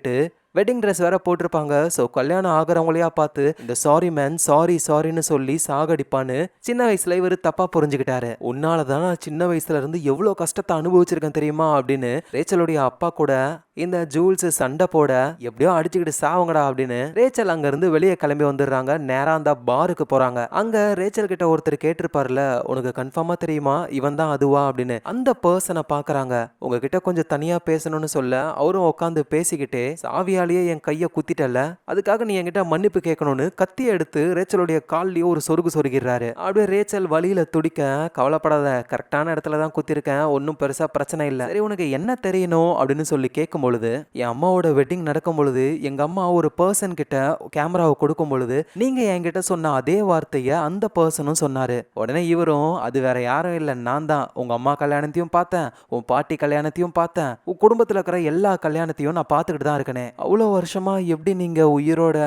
A: வெட்டிங் ட்ரெஸ் வேற போட்டிருப்பாங்க. ஸோ கல்யாணம் ஆகிறவங்களையா பார்த்து இந்த சாரி மேன் சாரின்னு சொல்லி சாகடிப்பான்னு சின்ன வயசுல இவர் தப்பா புரிஞ்சுக்கிட்டாரு. உன்னாலதான் நான் சின்ன வயசுல இருந்து எவ்வளவு கஷ்டத்தை அனுபவிச்சிருக்கேன் தெரியுமா அப்படின்னு ரேச்சலுடைய அப்பா கூட இந்த ஜூல்ஸ் சண்டை போட எப்படியோ அடிச்சுக்கிட்டு சாவுங்கடா அப்படின்னு ரேச்சல் அங்க இருந்து வெளியே கிளம்பி வந்துடுறாங்க. நேரா அந்த பாருக்கு போறாங்க. அங்க ரேச்சல் கிட்ட ஒருத்தர் கேட்டிருப்பாருல, உனக்கு கன்ஃபார்மா தெரியுமா இவன் தான் அதுவா அப்படின்னு. அந்த பர்சனை பாக்குறாங்க. உங்ககிட்ட கொஞ்சம் தனியா பேசணும்னு சொல்ல அவரும் உட்காந்து பேசிக்கிட்டே, சாவியாலேயே என் கையை குத்திட்டல, அதுக்காக நீ என்கிட்ட மன்னிப்பு கேட்கணும்னு கத்தியை எடுத்து ரேச்சலுடைய கால்லயோ ஒரு சொருகிறாரு. அப்படியே ரேச்சல் வழியில துடிக்க, கவலைப்படாத, கரெக்டான இடத்துல தான் குத்திருக்கேன், ஒன்னும் பெருசா பிரச்சனை இல்லை, சரி உனக்கு என்ன தெரியணும் அப்படின்னு சொல்லி கேட்கும் பொழுது, என் அம்மாவோட வெட்டிங் நடக்கும் பொழுது எங்க அம்மா ஒரு பர்சன் கிட்ட கேமராவை கொடுக்கும் பொழுது நீங்க என்கிட்ட சொன்ன அதே வார்த்தையை அந்த பர்சனும் சொன்னாரு. உடனே இவரும் அது வேற யாரும் இல்லை, நான் தான் உங்க அம்மா கல்யாணத்தையும் பார்த்தேன், உன் பாட்டி கல்யாணத்தையும் பார்த்தேன், உன் குடும்பத்துல இருக்கிற எல்லா கல்யாணத்தையும் நான் பார்த்துக்கிட்டு தான் இருக்கேன். அவ்வளவு வருஷமா எப்படி நீங்க உயிரோட,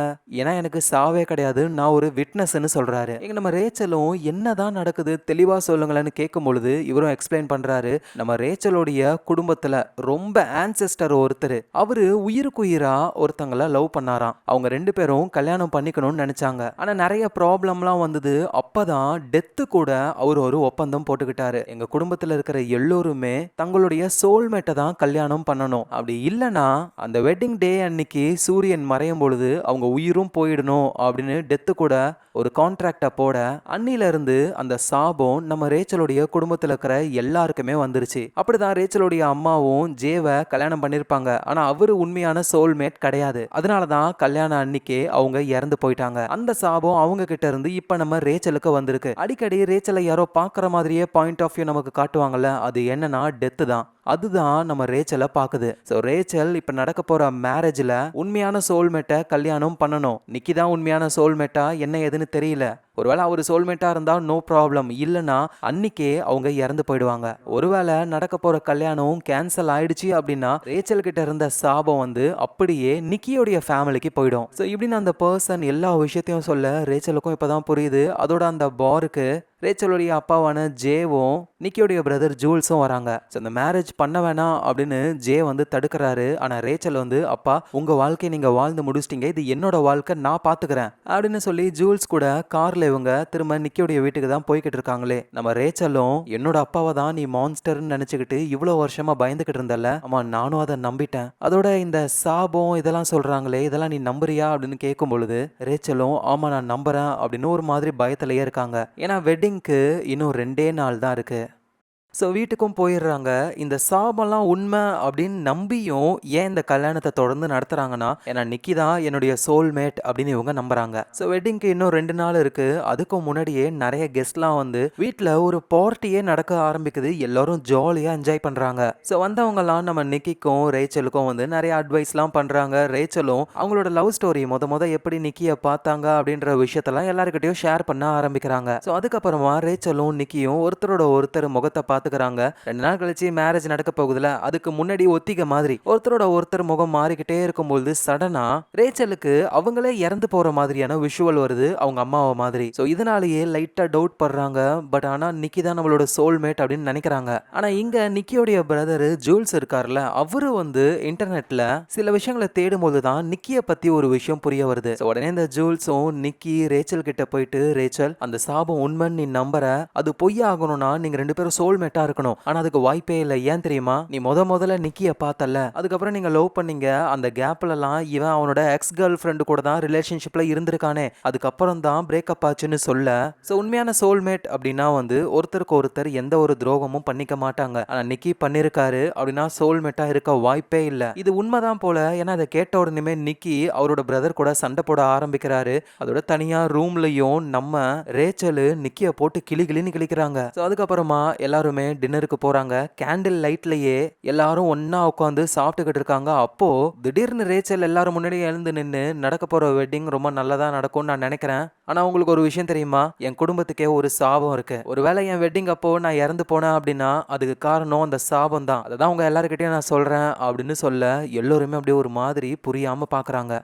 A: ஏன்னா எனக்கு சாவே கிடையாது, நான் ஒரு விட்னஸ்ன்னு சொல்றாரு. எங்க நம்ம ரேச்சலும் என்னதான் நடக்குது தெளிவா சொல்லுங்களேன்னு கேட்கும் பொழுது இவரும் எக்ஸ்பிளைன் பண்றாரு. நம்ம ரேச்சலோடைய குடும்பத்துல ரொம்ப ஆன்செஸ்டர் ஒருத்தர், அவரு உயிருக்கு உயிரா ஒருத்தங்கள லவ் பண்ணாராம். அவங்க 2 பேரும் கல்யாணம் பண்ணிக்கணும்னு நினைச்சாங்க. ஆனா நிறைய ப்ராப்ளம்லாம் வந்தது. அப்பதான் டெத்து கூட அவர் ஒரு ஒப்பந்தம் போட்டுக்கிட்டாரு. எங்க குடும்பத்துல இருக்கிற எல்லோருமே தங்களுடைய சோல்மேட்டை தான் கல்யாணம் பண்ணணும், அப்படி இல்லைன்னா அந்த வெட்டிங் டே அன்னைக்கு சூரியன் மறையும் பொழுது அவங்க உயிரும் போயிடணும் அப்படின்னு டெத்து கூட ஒரு கான்ட்ராக்டை போட, அன்னில இருந்து அந்த சாபம் நம்ம ரேச்சலுடைய குடும்பத்துல இருக்கிற எல்லாருக்குமே வந்துருச்சு. அப்படிதான் ரேச்சலுடைய அம்மாவும் ஜேவை கல்யாணம் பண்ணிருப்பாங்க. ஆனா அவரு உண்மையான சோல்மேட் கிடையாது. அதனாலதான் கல்யாணம் அன்னைக்கே அவங்க இறந்து போயிட்டாங்க. அந்த சாபம் அவங்க கிட்ட இருந்து இப்ப நம்ம ரேச்சலுக்கு வந்திருக்கு. அடிக்கடி ரேச்சலை யாரோ பாக்குற மாதிரியே பாயிண்ட் ஆஃப் வியூ நமக்கு காட்டுவாங்கல்ல, அது என்னன்னா டெத்து தான். அதுதான் நம்ம ரேச்சலை பாக்குது. ஸோ ரேச்சல் இப்ப நடக்க போற மேரேஜ மேரேஜ்ல உண்மையான சோல்மேட்டை கல்யாணம் பண்ணணும். நிக்கி தான் உண்மையான சோல்மேட்டா என்ன ஏதுன்னு தெரியல. ஒருவேளை அவர் சோல்மேட்டா இருந்தா நோ ப்ராப்ளம், இல்லனா அன்னிக்கே அவங்க இறந்து போயிடுவாங்க. ஒருவேளை நடக்க போற கல்யாணம் கேன்சல் ஆயிடுச்சு அப்படின்னா ரேச்சல் கிட்ட இருந்த சாபம் வந்து அப்படியே நிக்கியோடைய ஃபேமிலிக்கு போயிடும். ஸோ இப்படின்னு அந்த பர்சன் எல்லா விஷயத்தையும் சொல்ல ரேச்சலுக்கும் இப்பதான் புரியுது. அதோட அந்த பாருக்கு ரேச்சலுடைய அப்பாவான ஜேவும் நிக்கியோடைய பிரதர் ஜூல்ஸும் வராங்க. ஸோ அந்த மேரேஜ் பண்ண வேணாம் அப்படின்னு ஜே வந்து தடுக்கிறாரு. ஆனால் ரேச்சல் வந்து அப்பா உங்க வாழ்க்கையை நீங்க வாழ்ந்து முடிச்சிட்டீங்க, இது என்னோட வாழ்க்கை, நான் பாத்துக்கிறேன் அப்படின்னு சொல்லி ஜூல்ஸ் கூட கார்ல இவங்க திரும்ப நிக்கியோடைய வீட்டுக்கு தான் போய்கிட்டு இருக்காங்களே. நம்ம ரேச்சலும் என்னோட அப்பாவை தான் நீ மான்ஸ்டர்னு நினைச்சுக்கிட்டு இவ்வளவு வருஷமா பயந்துகிட்டு இருந்தல, ஆமா நானும் அதை நம்பிட்டேன். அதோட இந்த சாபம் இதெல்லாம் சொல்றாங்களே, இதெல்லாம் நீ நம்புறியா அப்படின்னு கேட்கும் பொழுது ரேச்சலும் ஆமா நான் நம்புறேன் அப்படின்னு ஒரு மாதிரி பயத்திலேயே இருக்காங்க. ஏன்னா வெட்டிங்க்கு இன்னும் 2 நாள் தான் இருக்கு. ஸோ வீட்டுக்கும் போயிடுறாங்க. இந்த சாபம்லாம் உண்மை அப்படின்னு நம்பியும் ஏன் இந்த கல்யாணத்தை தொடர்ந்து நடத்துறாங்கன்னா, ஏன்னா நிக்கி தான் என்னுடைய சோல்மேட் அப்படின்னு இவங்க நம்புறாங்க. ஸோ வெட்டிங்க்கு இன்னும் 2 நாள் இருக்கு. அதுக்கு முன்னாடியே நிறைய கெஸ்ட்லாம் வந்து வீட்டில் ஒரு பார்ட்டியே நடக்க ஆரம்பிக்குது. எல்லாரும் ஜாலியாக என்ஜாய் பண்றாங்க. ஸோ வந்தவங்கலாம் நம்ம நிக்கிக்கும் ரேச்சலுக்கும் வந்து நிறைய அட்வைஸ்லாம் பண்றாங்க. ரேச்சலும் அவங்களோட லவ் ஸ்டோரி முத எப்படி நிக்கியை பார்த்தாங்க அப்படின்ற விஷயத்தெல்லாம் எல்லாருக்கிட்டையும் ஷேர் பண்ண ஆரம்பிக்கிறாங்க. ஸோ அதுக்கப்புறமா ரேச்சலும் நிக்கியும் ஒருத்தரோட ஒருத்தர் முகத்தை பார்த்துக்கிறாங்க. 2 நாள் கழிச்சு மேரேஜ் நடக்க போகுதுல, அதுக்கு முன்னாடி ஒத்திகை மாதிரி ஒருத்தரோட ஒருத்தர் முகம் மாறிக்கிட்டே இருக்கும்போது சடனா ரேச்சலுக்கு அவங்களே இறந்து போற மாதிரியான விஷுவல் வருது, அவங்க அம்மாவை மாதிரி. ஸோ இதனாலேயே லைட்டா டவுட் பண்றாங்க. பட் ஆனா நிக்கி தான் நம்மளோட சோல்மேட் அப்படின்னு நினைக்கிறாங்க. ஆனா இங்க நிக்கியோடைய பிரதர் ஜூல்ஸ் இருக்கார்ல, அவரு வந்து இன்டர்நெட்ல சில விஷயங்களை தேடும் போதுதான் நிக்கிய பத்தி ஒரு விஷயம் புரிய வருது. உடனே இந்த ஜூல்ஸும் நிக்கி ரேச்சல் கிட்ட போயிட்டு, ரேச்சல் அந்த சாபம் உண்மைன்னு நீ நம்புற, அது பொய்யாகணும்னா நீங்க 2 பேரும் சோல்மேட் இருக்கணும். ஆனா அதுக்கு வாய்ப்பே இல்லை. ஏன் தெரியுமா, நீ முதல்ல நிக்கிய பார்த்தல, அதுக்கப்புறம் நீங்க லவ் பண்ணீங்க, அந்த கேப்ல எல்லாம் இவன் அவனோட எக்ஸ் கேர்ள் ஃப்ரெண்டு கூட தான் ரிலேஷன்ஷிப்ல இருந்திருக்கானே, அதுக்கப்புறம் தான் பிரேக்கப் ஆச்சுன்னு சொல்ல. சோ உண்மையான சோல்மேட் அப்படின்னா வந்து ஒருத்தருக்கு ஒருத்தர் எந்த ஒரு துரோகமும் பண்ணிக்க மாட்டாங்க. ஆனா நிக்கி பண்ணிருக்காரு அப்படின்னா சோல்மேட்டா இருக்க வாய்ப்பே இல்லை. இது உண்மைதான் போல. ஏன்னா அதை கேட்ட உடனே நிக்கி அவரோட பிரதர் கூட சண்டை போட ஆரம்பிக்கிறாரு. அதோட தனியா ரூம்லயும் நம்ம ரேச்சல் நிக்கிய போட்டு கிளின்னு கிளிக்கிறாங்க. சோ அதுக்கப்புறமா எல்லாருமே டின்னருக்கு போறாங்க. கேண்டில் லைட்லயே எல்லாரும் ஒன்னா உட்காந்து சாப்பிட்டுக்கிட்டு இருக்காங்க. அப்போ திடீர்னு ரேச்சல் எல்லாரும் முன்னாடி எழுந்து நின்று, நடக்க போற வெட்டிங் ரொம்ப நல்லதா நடக்கும்னு நான் நினைக்கிறேன். ஆனா உங்களுக்கு ஒரு விஷயம் தெரியுமா, என் குடும்பத்துக்கே ஒரு சாபம் இருக்கு. ஒருவேளை என் வெட்டிங் அப்போ நான் இறந்து போனேன் அப்படின்னா அதுக்கு காரணம் அந்த சாபம் தான். அதான் உங்க எல்லாருக்கிட்டையும் நான் சொல்றேன் அப்படின்னு சொல்ல எல்லோருமே அப்படியே ஒரு மாதிரி புரியாம பாக்குறாங்க.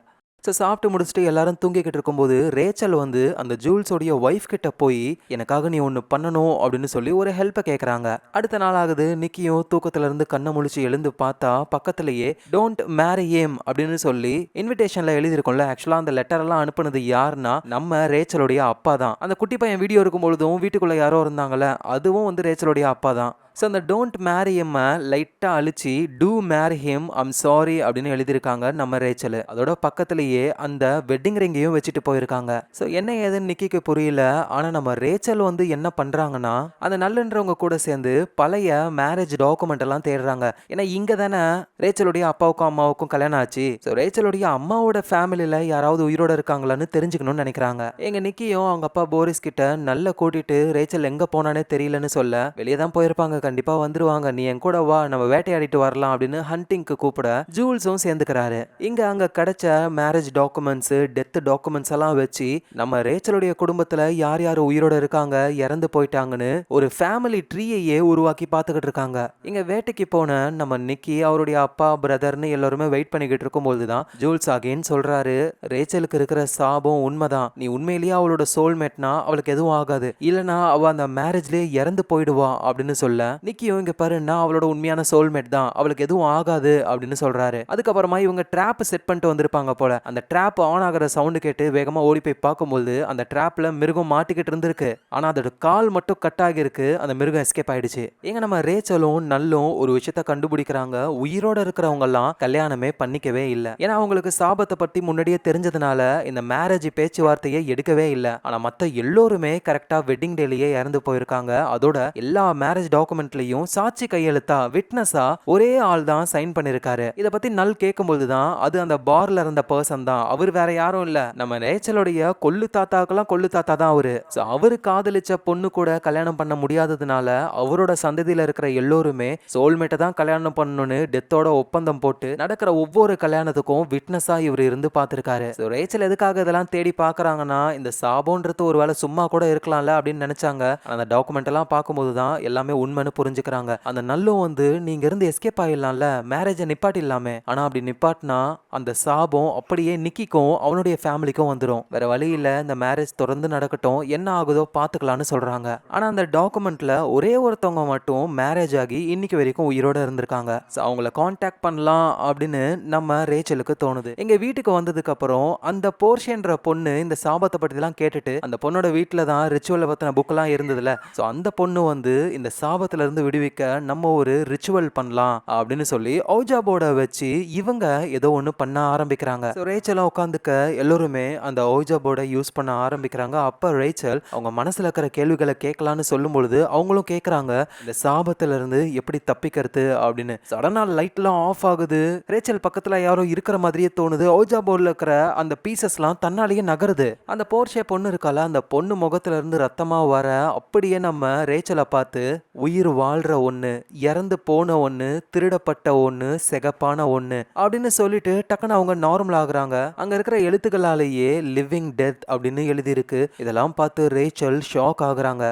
A: ஸோ சாப்பிட்டு முடிச்சுட்டு எல்லாரும் தூங்கிக்கிட்டு இருக்கும்போது ரேச்சல் வந்து அந்த ஜூல்ஸோடைய ஒய்ஃப் கிட்ட போய் எனக்காக நீ ஒன்று பண்ணணும் அப்படின்னு சொல்லி ஒரு ஹெல்ப்பை கேட்குறாங்க. அடுத்த நாள் ஆகுது. நிக்கியும் தூக்கத்துல இருந்து கண்ணை முழிச்சு எழுந்து பார்த்தா பக்கத்திலேயே டோன்ட் மேரி ஹிம் அப்படின்னு சொல்லி இன்விடேஷன்ல எழுதியிருக்கோம்ல. ஆக்சுவலா அந்த லெட்டர் எல்லாம் அனுப்புனது யாருன்னா நம்ம ரேச்சலுடைய அப்பா தான். அந்த குட்டி பையன் வீடியோ இருக்கும் பொழுதும் வீட்டுக்குள்ள யாரோ இருந்தாங்கல்ல, அதுவும் வந்து ரேச்சலுடைய அப்பா தான். ஸோ அந்த டோன்ட் மேரி ஹிம்மை லைட்டாக அழிச்சு do marry him I'm sorry அப்படின்னு எழுதியிருக்காங்க நம்ம ரேச்சல். அதோட பக்கத்திலேயே அந்த வெட்டிங் ரிங்கையும் வச்சுட்டு போயிருக்காங்க. ஸோ என்ன ஏதுன்னு நிக்கிக்கு புரியல. ஆனால் நம்ம ரேச்சல் வந்து என்ன பண்ணுறாங்கன்னா, அந்த நல்லன்றவங்க கூட சேர்ந்து பழைய மேரேஜ் டாக்குமெண்ட் எல்லாம் தேடுறாங்க. ஏன்னா இங்கே தானே ரேச்சலுடைய அப்பாவுக்கும் அம்மாவுக்கும் கல்யாணம் ஆச்சு. ஸோ ரேச்சலுடைய அம்மாவோட ஃபேமிலியில் யாராவது உயிரோட இருக்காங்களான்னு தெரிஞ்சுக்கணும்னு நினைக்கிறாங்க. எங்க நிக்கியும் அவங்க அப்பா போரிஸ் கிட்ட நல்ல கூட்டிட்டு ரேச்சல் எங்கே போனானே தெரியலன்னு சொல்ல, வெளியே தான் போயிருப்பாங்க, கண்டிப்பா வந்துருவாங்க, நீ என் கூட வா, நம்ம வேட்டையாடிட்டு வரலாம் அப்படின்னு ஹண்டிங்க்கு கூப்பிட ஜூல்ஸும் சேர்ந்துக்கிறாரு. இங்க அங்க கிடைச்ச மேரேஜ் டாக்குமெண்ட்ஸ், டெத் டாக்குமெண்ட்ஸ் எல்லாம் வச்சு நம்ம ரேச்சலுடைய குடும்பத்துல யார் யார் உயிரோட இருக்காங்க, இறந்து போயிட்டாங்கன்னு ஒரு ஃபேமிலி ட்ரீயையே உருவாக்கி பார்த்துக்கிட்டு இருக்காங்க. இங்க வேட்டைக்கு போன நம்ம நிக்கி அவருடைய அப்பா பிரதர்னு எல்லாருமே வெயிட் பண்ணிக்கிட்டு இருக்கும்போது தான் ஜூல்ஸ் அகைன் சொல்றாரு, ரேச்சலுக்கு இருக்கிற சாபம் உண்மைதான், நீ உண்மையிலேயே அவளோட சோல்மேட்னா அவளுக்கு எதுவும் ஆகாது, இல்லனா அவ அந்த மேரேஜ்லயே இறந்து போயிடுவா அப்படின்னு சொல்ல நிக்கியும் இங்க பாரு நான் அவளோட உண்மையான சோல்மேட் தான், அவளுக்கு எதுவும் ஆகாது அப்படின்னு சொல்றாரு. அதுக்கப்புறமா இவங்க ட்ராப் செட் பண்ணிட்டு வந்திருப்பாங்க போல. அந்த ட்ராப் ஆன் ஆகிற சவுண்டு கேட்டு வேகமா ஓடி போய் பார்க்கும்போது அந்த ட்ராப்ல மிருகம் மாட்டிக்கிட்டு இருந்திருக்கு. ஆனா அதோட கால் மட்டும் கட் ஆகி இருக்கு. அந்த மிருகம் எஸ்கேப் ஆயிடுச்சு. எங்க நம்ம ரேச்சலும் நல்லும் ஒரு விஷயத்த கண்டுபிடிக்கிறாங்க. உயிரோட இருக்கிறவங்க எல்லாம் கல்யாணமே பண்ணிக்கவே இல்லை. ஏன்னா அவங்களுக்கு சாபத்தை பத்தி முன்னாடியே தெரிஞ்சதுனால இந்த மேரேஜ் பேச்சுவார்த்தையை எடுக்கவே இல்லை. ஆனா மத்த எல்லோருமே கரெக்டா வெட்டிங் டேலயே இறந்து போயிருக்காங்க. அதோட எல்லா மேரேஜ் டாக்குமெண்ட் டாக்குமெண்ட்லயும் சாட்சி கையெழுத்தா விட்னஸா ஒரே ஆள் தான் சைன் பண்ணிருக்காரு. இத பத்தி நல் கேட்கும்போது தான் அது அந்த பார்ல இருந்த பர்சன் தான். அவர் வேற யாரும் இல்ல, நம்ம ரேச்சலுடைய கொள்ளு தாத்தாக்கெல்லாம் கொள்ளு தாத்தா தான் அவரு. அவரு காதலிச்ச பொண்ணு கூட கல்யாணம் பண்ண முடியாததுனால அவரோட சந்ததியில இருக்கிற எல்லோருமே சோல்மேட்டை தான் கல்யாணம் பண்ணணும்னு டெத்தோட ஒப்பந்தம் போட்டு நடக்கிற ஒவ்வொரு கல்யாணத்துக்கும் விட்னஸா இவர் இருந்து பார்த்திருக்காரு. ரேச்சல் எதுக்காக இதெல்லாம் தேடி பாக்குறாங்கன்னா, இந்த சாபோன்றது ஒருவேளை சும்மா கூட இருக்கலாம்ல அப்படின்னு நினைச்சாங்க. அந்த டாக்குமெண்ட் எல்லாம் பார்க்கும்போது தான் எல்லாமே உண்மைன்னு புரிஞ்சுக்கிறாங்க. அந்த நல்லும் வந்து நீங்க இருந்து எஸ்கேப் ஆயிடலாம்ல, மேரேஜை நிப்பாட்டிடலாமே, ஆனா அப்படி நிப்பாட்டினா அந்த சாபம் அப்படியே நிக்கிக்கும் அவனுடைய ஃபேமிலிக்கும் வந்துடும். வேற வழி இல்ல, இந்த மேரேஜ் தொடர்ந்து நடக்கட்டும், என்ன ஆகுதோ பாத்துக்கலாம்னு சொல்றாங்க. ஆனா அந்த டாக்குமெண்ட்ல ஒரே ஒருத்தவங்க மட்டும் மேரேஜ் ஆகி இன்னைக்கு வரைக்கும் உயிரோட இருந்திருக்காங்க. அவங்கள கான்டாக்ட் பண்ணலாம் அப்படின்னு நம்ம ரேச்சலுக்கு தோணுது. எங்க வீட்டுக்கு வந்ததுக்கு அப்புறம் அந்த போர்ஷன்ற பொண்ணு இந்த சாபத்தை பத்தி எல்லாம் கேட்டுட்டு, அந்த பொண்ணோட வீட்டுல தான் ரிச்சுவல் பத்தின புக் எல்லாம் இருந்ததுல, சோ அந்த பொண்ணு வந்து இந்த சாபத்துல இருந்து விடுவிக்க நம்ம ஒரு ரிச்சுவல் பண்ணலாம் அப்படின்னு சொல்லி ஓஜா போர்டை வச்சு இவங்க ஏதோ ஒண்ணு பண்ண ஆரம்பிக்கிறாங்க. ரேச்சலும் உட்காந்துக்க எல்லோருமே அந்த ஓஜா போர்டை யூஸ் பண்ண ஆரம்பிக்கிறாங்க. அப்ப ரேச்சல் அவங்க மனசுல இருக்கிற கேள்விகளை கேட்கலான்னு சொல்லும் பொழுது அவங்களும் கேட்கறாங்க, இந்த சாபத்துல இருந்து எப்படி தப்பிக்கிறது அப்படின்னு. சடனா லைட் எல்லாம் ஆஃப் ஆகுது. ரேச்சல் பக்கத்துல யாரோ இருக்கிற மாதிரியே தோணுது. ஓஜா போர்ட்ல இருக்கிற அந்த பீசஸ் எல்லாம் தன்னாலேயே நகருது. அந்த போர்ஷே பொண்ணு இருக்கால, அந்த பொண்ணு முகத்துல இருந்து ரத்தமா வர அப்படியே நம்ம ரேச்சலை பார்த்து உயிர் வாழ்ற ஒண்ணு, இறந்து போன ஒண்ணு, திருடப்பட்ட ஒண்ணு, சிகப்பான ஒண்ணு அப்படின்னு சொல்லிட்டு டக்குன்னு அவங்க நார்மல் ஆகுறாங்க. அங்க இருக்கிற எழுத்துக்களாலேயே லிவிங் டெத் அப்படின்னு எழுதி இருக்கு. இதெல்லாம் பார்த்து ரேச்சல் ஷாக் ஆகுறாங்க.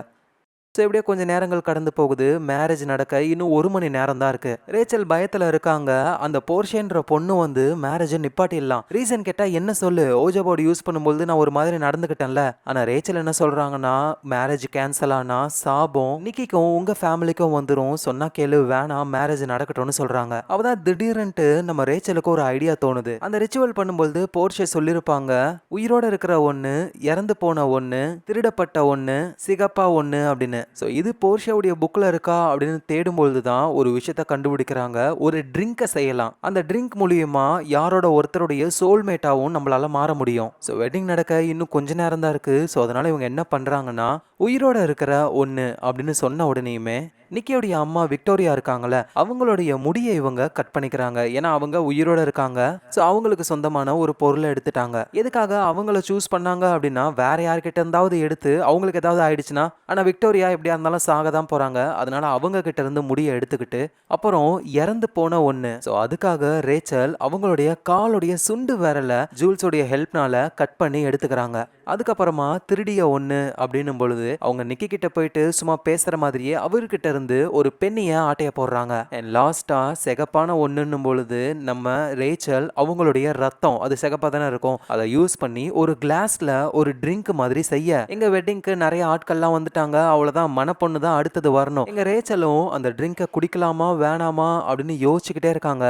A: ஸோ இப்படியே கொஞ்சம் நேரங்கள் கடந்து போகுது. மேரேஜ் நடக்க இன்னும் 1 மணி நேரம் தான் இருக்கு. ரேச்சல் பயத்தில் இருக்காங்க. அந்த போர்ஷேன்ற பொண்ணு வந்து மேரேஜை நிப்பாட்டிடலாம். ரீசன் கேட்டா என்ன சொல்லு, ஓஜா போர்டு யூஸ் பண்ணும்போது நான் ஒரு மாதிரி நடந்துக்கிட்டேன்ல. ஆனால் ரேச்சல் என்ன சொல்றாங்கன்னா, மேரேஜ் கேன்சல் ஆனா சாபம் நிக்கிக்கும் உங்க ஃபேமிலிக்கும் வந்துடும், சொன்னா கேளு, வேணாம் மேரேஜ் நடக்கட்டும்னு சொல்றாங்க. அவதான் திடீர்னுட்டு நம்ம ரேச்சலுக்கு ஒரு ஐடியா தோணுது. அந்த ரிச்சுவல் பண்ணும்போது போர்ஷே சொல்லியிருப்பாங்க, உயிரோட இருக்கிற ஒன்று, இறந்து போன ஒன்று, திருடப்பட்ட ஒன்று, சிகப்பா ஒன்று அப்படின்னு. ஸோ இது போர்ஷியாவுடைய புக்கில் இருக்கா அப்படின்னு தேடும்பொழுது தான் ஒரு விஷயத்த கண்டுபிடிக்கிறாங்க. ஒரு ட்ரிங்கை செய்யலாம். அந்த ட்ரிங்க் மூலியமா யாரோட ஒருத்தருடைய சோல்மேட்டாவும் நம்மளால மாற முடியும். ஸோ வெட்டிங் நடக்க இன்னும் கொஞ்ச நேரம் தான் இருக்கு. ஸோ அதனால இவங்க என்ன பண்றாங்கன்னா, உயிரோட இருக்கிற ஒன்று அப்படின்னு சொன்ன உடனேயுமே நிக்கியோடைய அம்மா விக்டோரியா இருக்காங்கல்ல, அவங்களுடைய முடியை இவங்க கட் பண்ணிக்கிறாங்க. ஏன்னா அவங்க உயிரோட இருக்காங்க. ஸோ அவங்களுக்கு சொந்தமான ஒரு பொருளை எடுத்துட்டாங்க. எதுக்காக அவங்கள சூஸ் பண்ணாங்க அப்படின்னா, வேற யார்கிட்ட இருந்தாவது எடுத்து அவங்களுக்கு ஏதாவது ஆயிடுச்சுன்னா, ஆனால் விக்டோரியா எப்படியா இருந்தாலும் சாக தான் போறாங்க. அதனால அவங்க கிட்ட இருந்து முடியை எடுத்துக்கிட்டு அப்புறம் இறந்து போன ஒன்று. ஸோ அதுக்காக ரேச்சல் அவங்களுடைய காலுடைய சுண்டு விரல ஜூல்ஸோடைய ஹெல்ப்னால கட் பண்ணி எடுத்துக்கிறாங்க. அதுக்கப்புறமா திருடிய ஒன்று அப்படின்னும் பொழுது அவங்க நிக்கி கிட்ட போயிட்டு சும்மா பேசுற மாதிரியே அவர்கிட்ட இருந்து ஒரு பெண்ணிய ஆட்டைய போடுறாங்க. அண்ட் லாஸ்டா சிகப்பான ஒண்ணுன்னும் பொழுது நம்ம ரேச்சல் அவங்களுடைய ரத்தம், அது சிகப்பா தானே இருக்கும், அதை யூஸ் பண்ணி ஒரு கிளாஸ்ல ஒரு ட்ரிங்க் மாதிரி செய்ய எங்க வெட்டிங்க்கு நிறைய ஆட்கள்லாம் வந்துட்டாங்க. அவ்வளவுதான், மணப்பொண்ணு தான் அடுத்தது வரணும். எங்க ரேச்சலும் அந்த ட்ரிங்கை குடிக்கலாமா வேணாமா அப்படின்னு யோசிச்சுக்கிட்டே இருக்காங்க.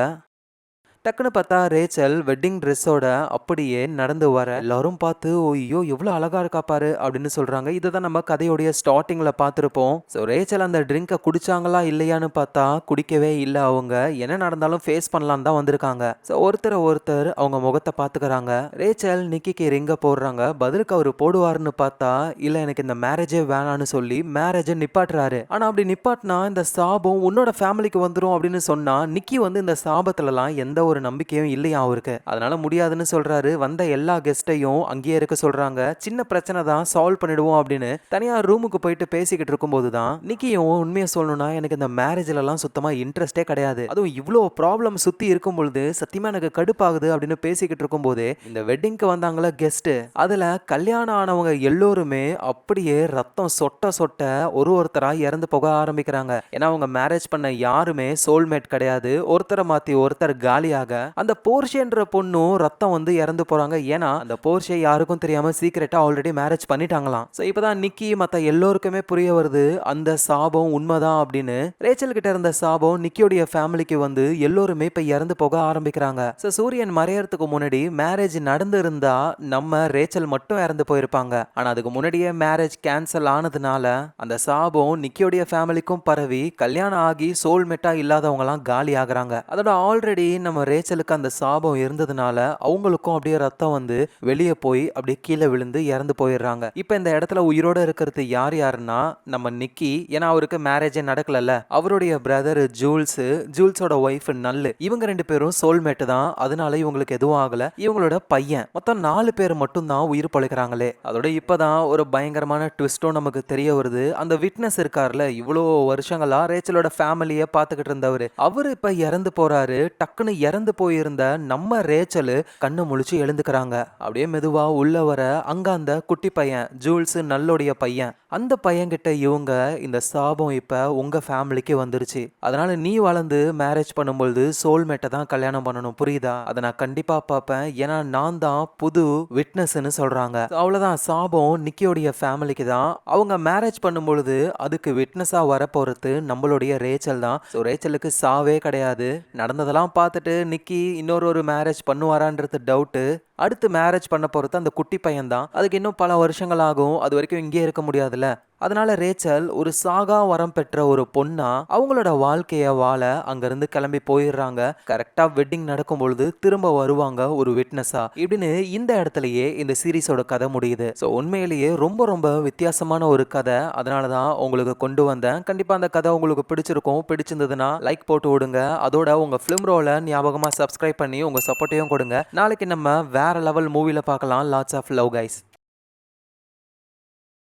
A: டக்குன்னு பார்த்தா ரேச்சல் வெட்டிங் ட்ரெஸ்ஸோட அப்படியே நடந்து வர எல்லாரும் பார்த்து, ஐயோ எவ்வளோ அழகா இருக்கா பாரு அப்படின்னு சொல்றாங்க. இதை தான் நம்ம கதையோடைய ஸ்டார்டிங்ல பார்த்துருப்போம். ஸோ ரேச்சல் அந்த ட்ரிங்கை குடிச்சாங்களா இல்லையான்னு பார்த்தா குடிக்கவே இல்லை. அவங்க என்ன நடந்தாலும் ஃபேஸ் பண்ணலான்னு தான் வந்திருக்காங்க. ஸோ ஒருத்தர் அவங்க முகத்தை பார்த்துக்கிறாங்க. ரேச்சல் நிக்கிக்கு ரிங்க போடுறாங்க. பதிலுக்கு அவர் போடுவாருன்னு பார்த்தா இல்லை, எனக்கு இந்த மேரேஜே வேணான்னு சொல்லி மேரேஜை நிப்பாட்டுறாரு. ஆனால் அப்படி நிப்பாட்டினா இந்த சாபம் உன்னோட ஃபேமிலிக்கு வந்துடும் அப்படின்னு சொன்னா நிக்கி வந்து இந்த சாபத்துலலாம் எந்த ஒரு நம்பிக்கையும் இல்லையா அவருக்கு. அதனால முடியாதுன்னு சொல்றாரு. வந்த எல்லா கெஸ்டையும் அங்கேயே இருக்க சொல்றாங்க. சின்ன பிரச்சனை தான், சால்வ் பண்ணிடுவோம் அப்படின்னு தனியா ரூமுக்கு போயிட்டு பேசிக்கிட்டு இருக்கும்போது தான் நிக்கியும் உண்மையை சொல்லணும்னா எனக்கு இந்த மேரேஜ்ல எல்லாம் சுத்தமா இன்ட்ரெஸ்டே கிடையாது, அதுவும் இவ்வளோ ப்ராப்ளம் சுத்தி இருக்கும் பொழுது சத்தியமா எனக்கு கடுப்பாகுது அப்படின்னு பேசிக்கிட்டு இருக்கும் போதே இந்த வெட்டிங்க்கு வந்தாங்களா கெஸ்ட், அதுல கல்யாணம் ஆனவங்க எல்லோருமே அப்படியே ரத்தம் சொட்ட சொட்ட ஒருத்தரா இறந்து போக ஆரம்பிக்கிறாங்க. ஏன்னா அவங்க மேரேஜ் பண்ண யாருமே சோல்மேட் கிடையாது. ஒருத்தரை மாத்தி ஒருத்தர் காலியாக அந்த போர்ஷேன்ற பொண்ணும் ரத்தம் வந்து இறந்து போறாங்க. ஏன்னா அந்த போர்ஷே யாருக்கும் தெரியாம சீக்கிரட்டா ஆல்ரெடி மேரேஜ் பண்ணிட்டாங்களாம். சோ இப்பதான் நிக்கி மத்த எல்லோருக்குமே புரிய வருது அந்த சாபம் உண்மைதான் அப்படின்னு. ரேச்சல் கிட்ட இருந்த சாபம் நிக்கியோடைய ஃபேமிலிக்கு வந்து எல்லோருமே இப்ப இறந்து போக ஆரம்பிக்கிறாங்க. சோ சூரியன் மறையறதுக்கு முன்னாடி மேரேஜ் நடந்து இருந்தா நம்ம ரேச்சல் மட்டும் இறந்து போயிருப்பாங்க. ஆனா அதுக்கு முன்னாடியே மேரேஜ் கேன்சல் ஆனதுனால அந்த சாபம் நிக்கியோடைய ஃபேமிலிக்கும் பரவி கல்யாணம் ஆகி சோல்மேட்டா இல்லாதவங்க எல்லாம் காலி ஆகுறாங்க. அதோட ஆல்ரெடி நம்ம ரேச்சலுக்கு அந்த சாபம் இருந்ததுனால அவங்களுக்கும் அப்படியே ரத்தம் வந்து வெளியே போய் அப்படியே கீழே விழுந்து இறந்து போயிடுறாங்க. இப்ப இந்த இடத்துல உயிரோட இருக்கிறது யாருன்னா நம்ம நிக்கி. ஏன்னா அவருக்கு மேரேஜே நடக்கலல்ல. அவருடைய பிரதர் ஜூல்ஸோட ஒய்ஃப் நல்லு. இவங்க 2 பேரும் சோல்மேட் தான். அதனால இவங்களுக்கு எதுவும் ஆகல. இவங்களோட பையன் மொத்தம் 4 பேர் மட்டும் தான் உயிர் பழைக்கிறாங்களே. அதோட இப்பதான் ஒரு பயங்கரமான ட்விஸ்டும் நமக்கு தெரிய வருது. அந்த விட்னஸ் இருக்கார்ல, இவ்வளோ வருஷங்களா ரேச்சலோட ஃபேமிலியை பார்த்துக்கிட்டு இருந்தவர், அவரு இப்ப இறந்து போறாரு. டக்குன்னு இறந்து போயிருந்த நம்ம ரேச்சலு கண்ணு முழிச்சு எழுந்துக்கிறாங்க. அப்படியே மெதுவா உள்ள வர அங்க அந்த குட்டி பையன் ஜூல்ஸ் நல்லோடைய பையன், அந்த பையன்கிட்ட இவங்க இந்த சாபம் இப்ப உங்க ஃபேமிலிக்கு வந்துருச்சு. அதனால நீ வளர்ந்து மேரேஜ் பண்ணும்போது சோல்மேட்டை தான் கல்யாணம் பண்ணணும், புரியுதா? அதை நான் கண்டிப்பா பார்ப்பேன். ஏன்னா நான் தான் புது விட்னஸ்ன்னு சொல்றாங்க. அவ்வளவுதான், சாபம் நிக்கியோடைய ஃபேமிலிக்கு தான். அவங்க மேரேஜ் பண்ணும்பொழுது அதுக்கு விட்னஸா வர போறது நம்மளுடைய ரேச்சல் தான். ஸோ ரேச்சலுக்கு சாவே கிடையாது. நடந்ததெல்லாம் பார்த்துட்டு நிக்கி இன்னொரு மேரேஜ் பண்ணுவாரான்றது டவுட்டு. அடுத்து மேரேஜ் பண்ண போறது அந்த குட்டி பையன் தான். அதுக்கு இன்னும் பல வருஷங்கள் ஆகும். அது வரைக்கும் இங்கே இருக்க முடியாதுல்ல. அதனால ரேச்சல் ஒரு சாகா வரம் பெற்ற ஒரு பொண்ணா அவங்களோட வாழ்க்கைய வாழ அங்கிருந்து கிளம்பி போயிடுறாங்க. கரெக்டா வெட்டிங் நடக்கும் பொழுது திரும்ப வருவாங்க ஒரு விட்னஸா. இப்படின்னு இந்த இடத்துலயே இந்த சீரீஸோட கதை முடியுது. ஸோ உண்மையிலேயே ரொம்ப ரொம்ப வித்தியாசமான ஒரு கதை. அதனாலதான் உங்களுக்கு கொண்டு வந்தேன். கண்டிப்பா அந்த கதை உங்களுக்கு பிடிச்சிருக்கும். பிடிச்சிருந்ததுன்னா லைக் போட்டு விடுங்க. அதோட உங்க ஃபிலிம் ரோல ஞாபகமா சப்ஸ்கிரைப் பண்ணி உங்க சப்போர்ட்டையும் கொடுங்க. நாளைக்கு நம்ம வேற லெவல் மூவில பார்க்கலாம். Lots of love guys.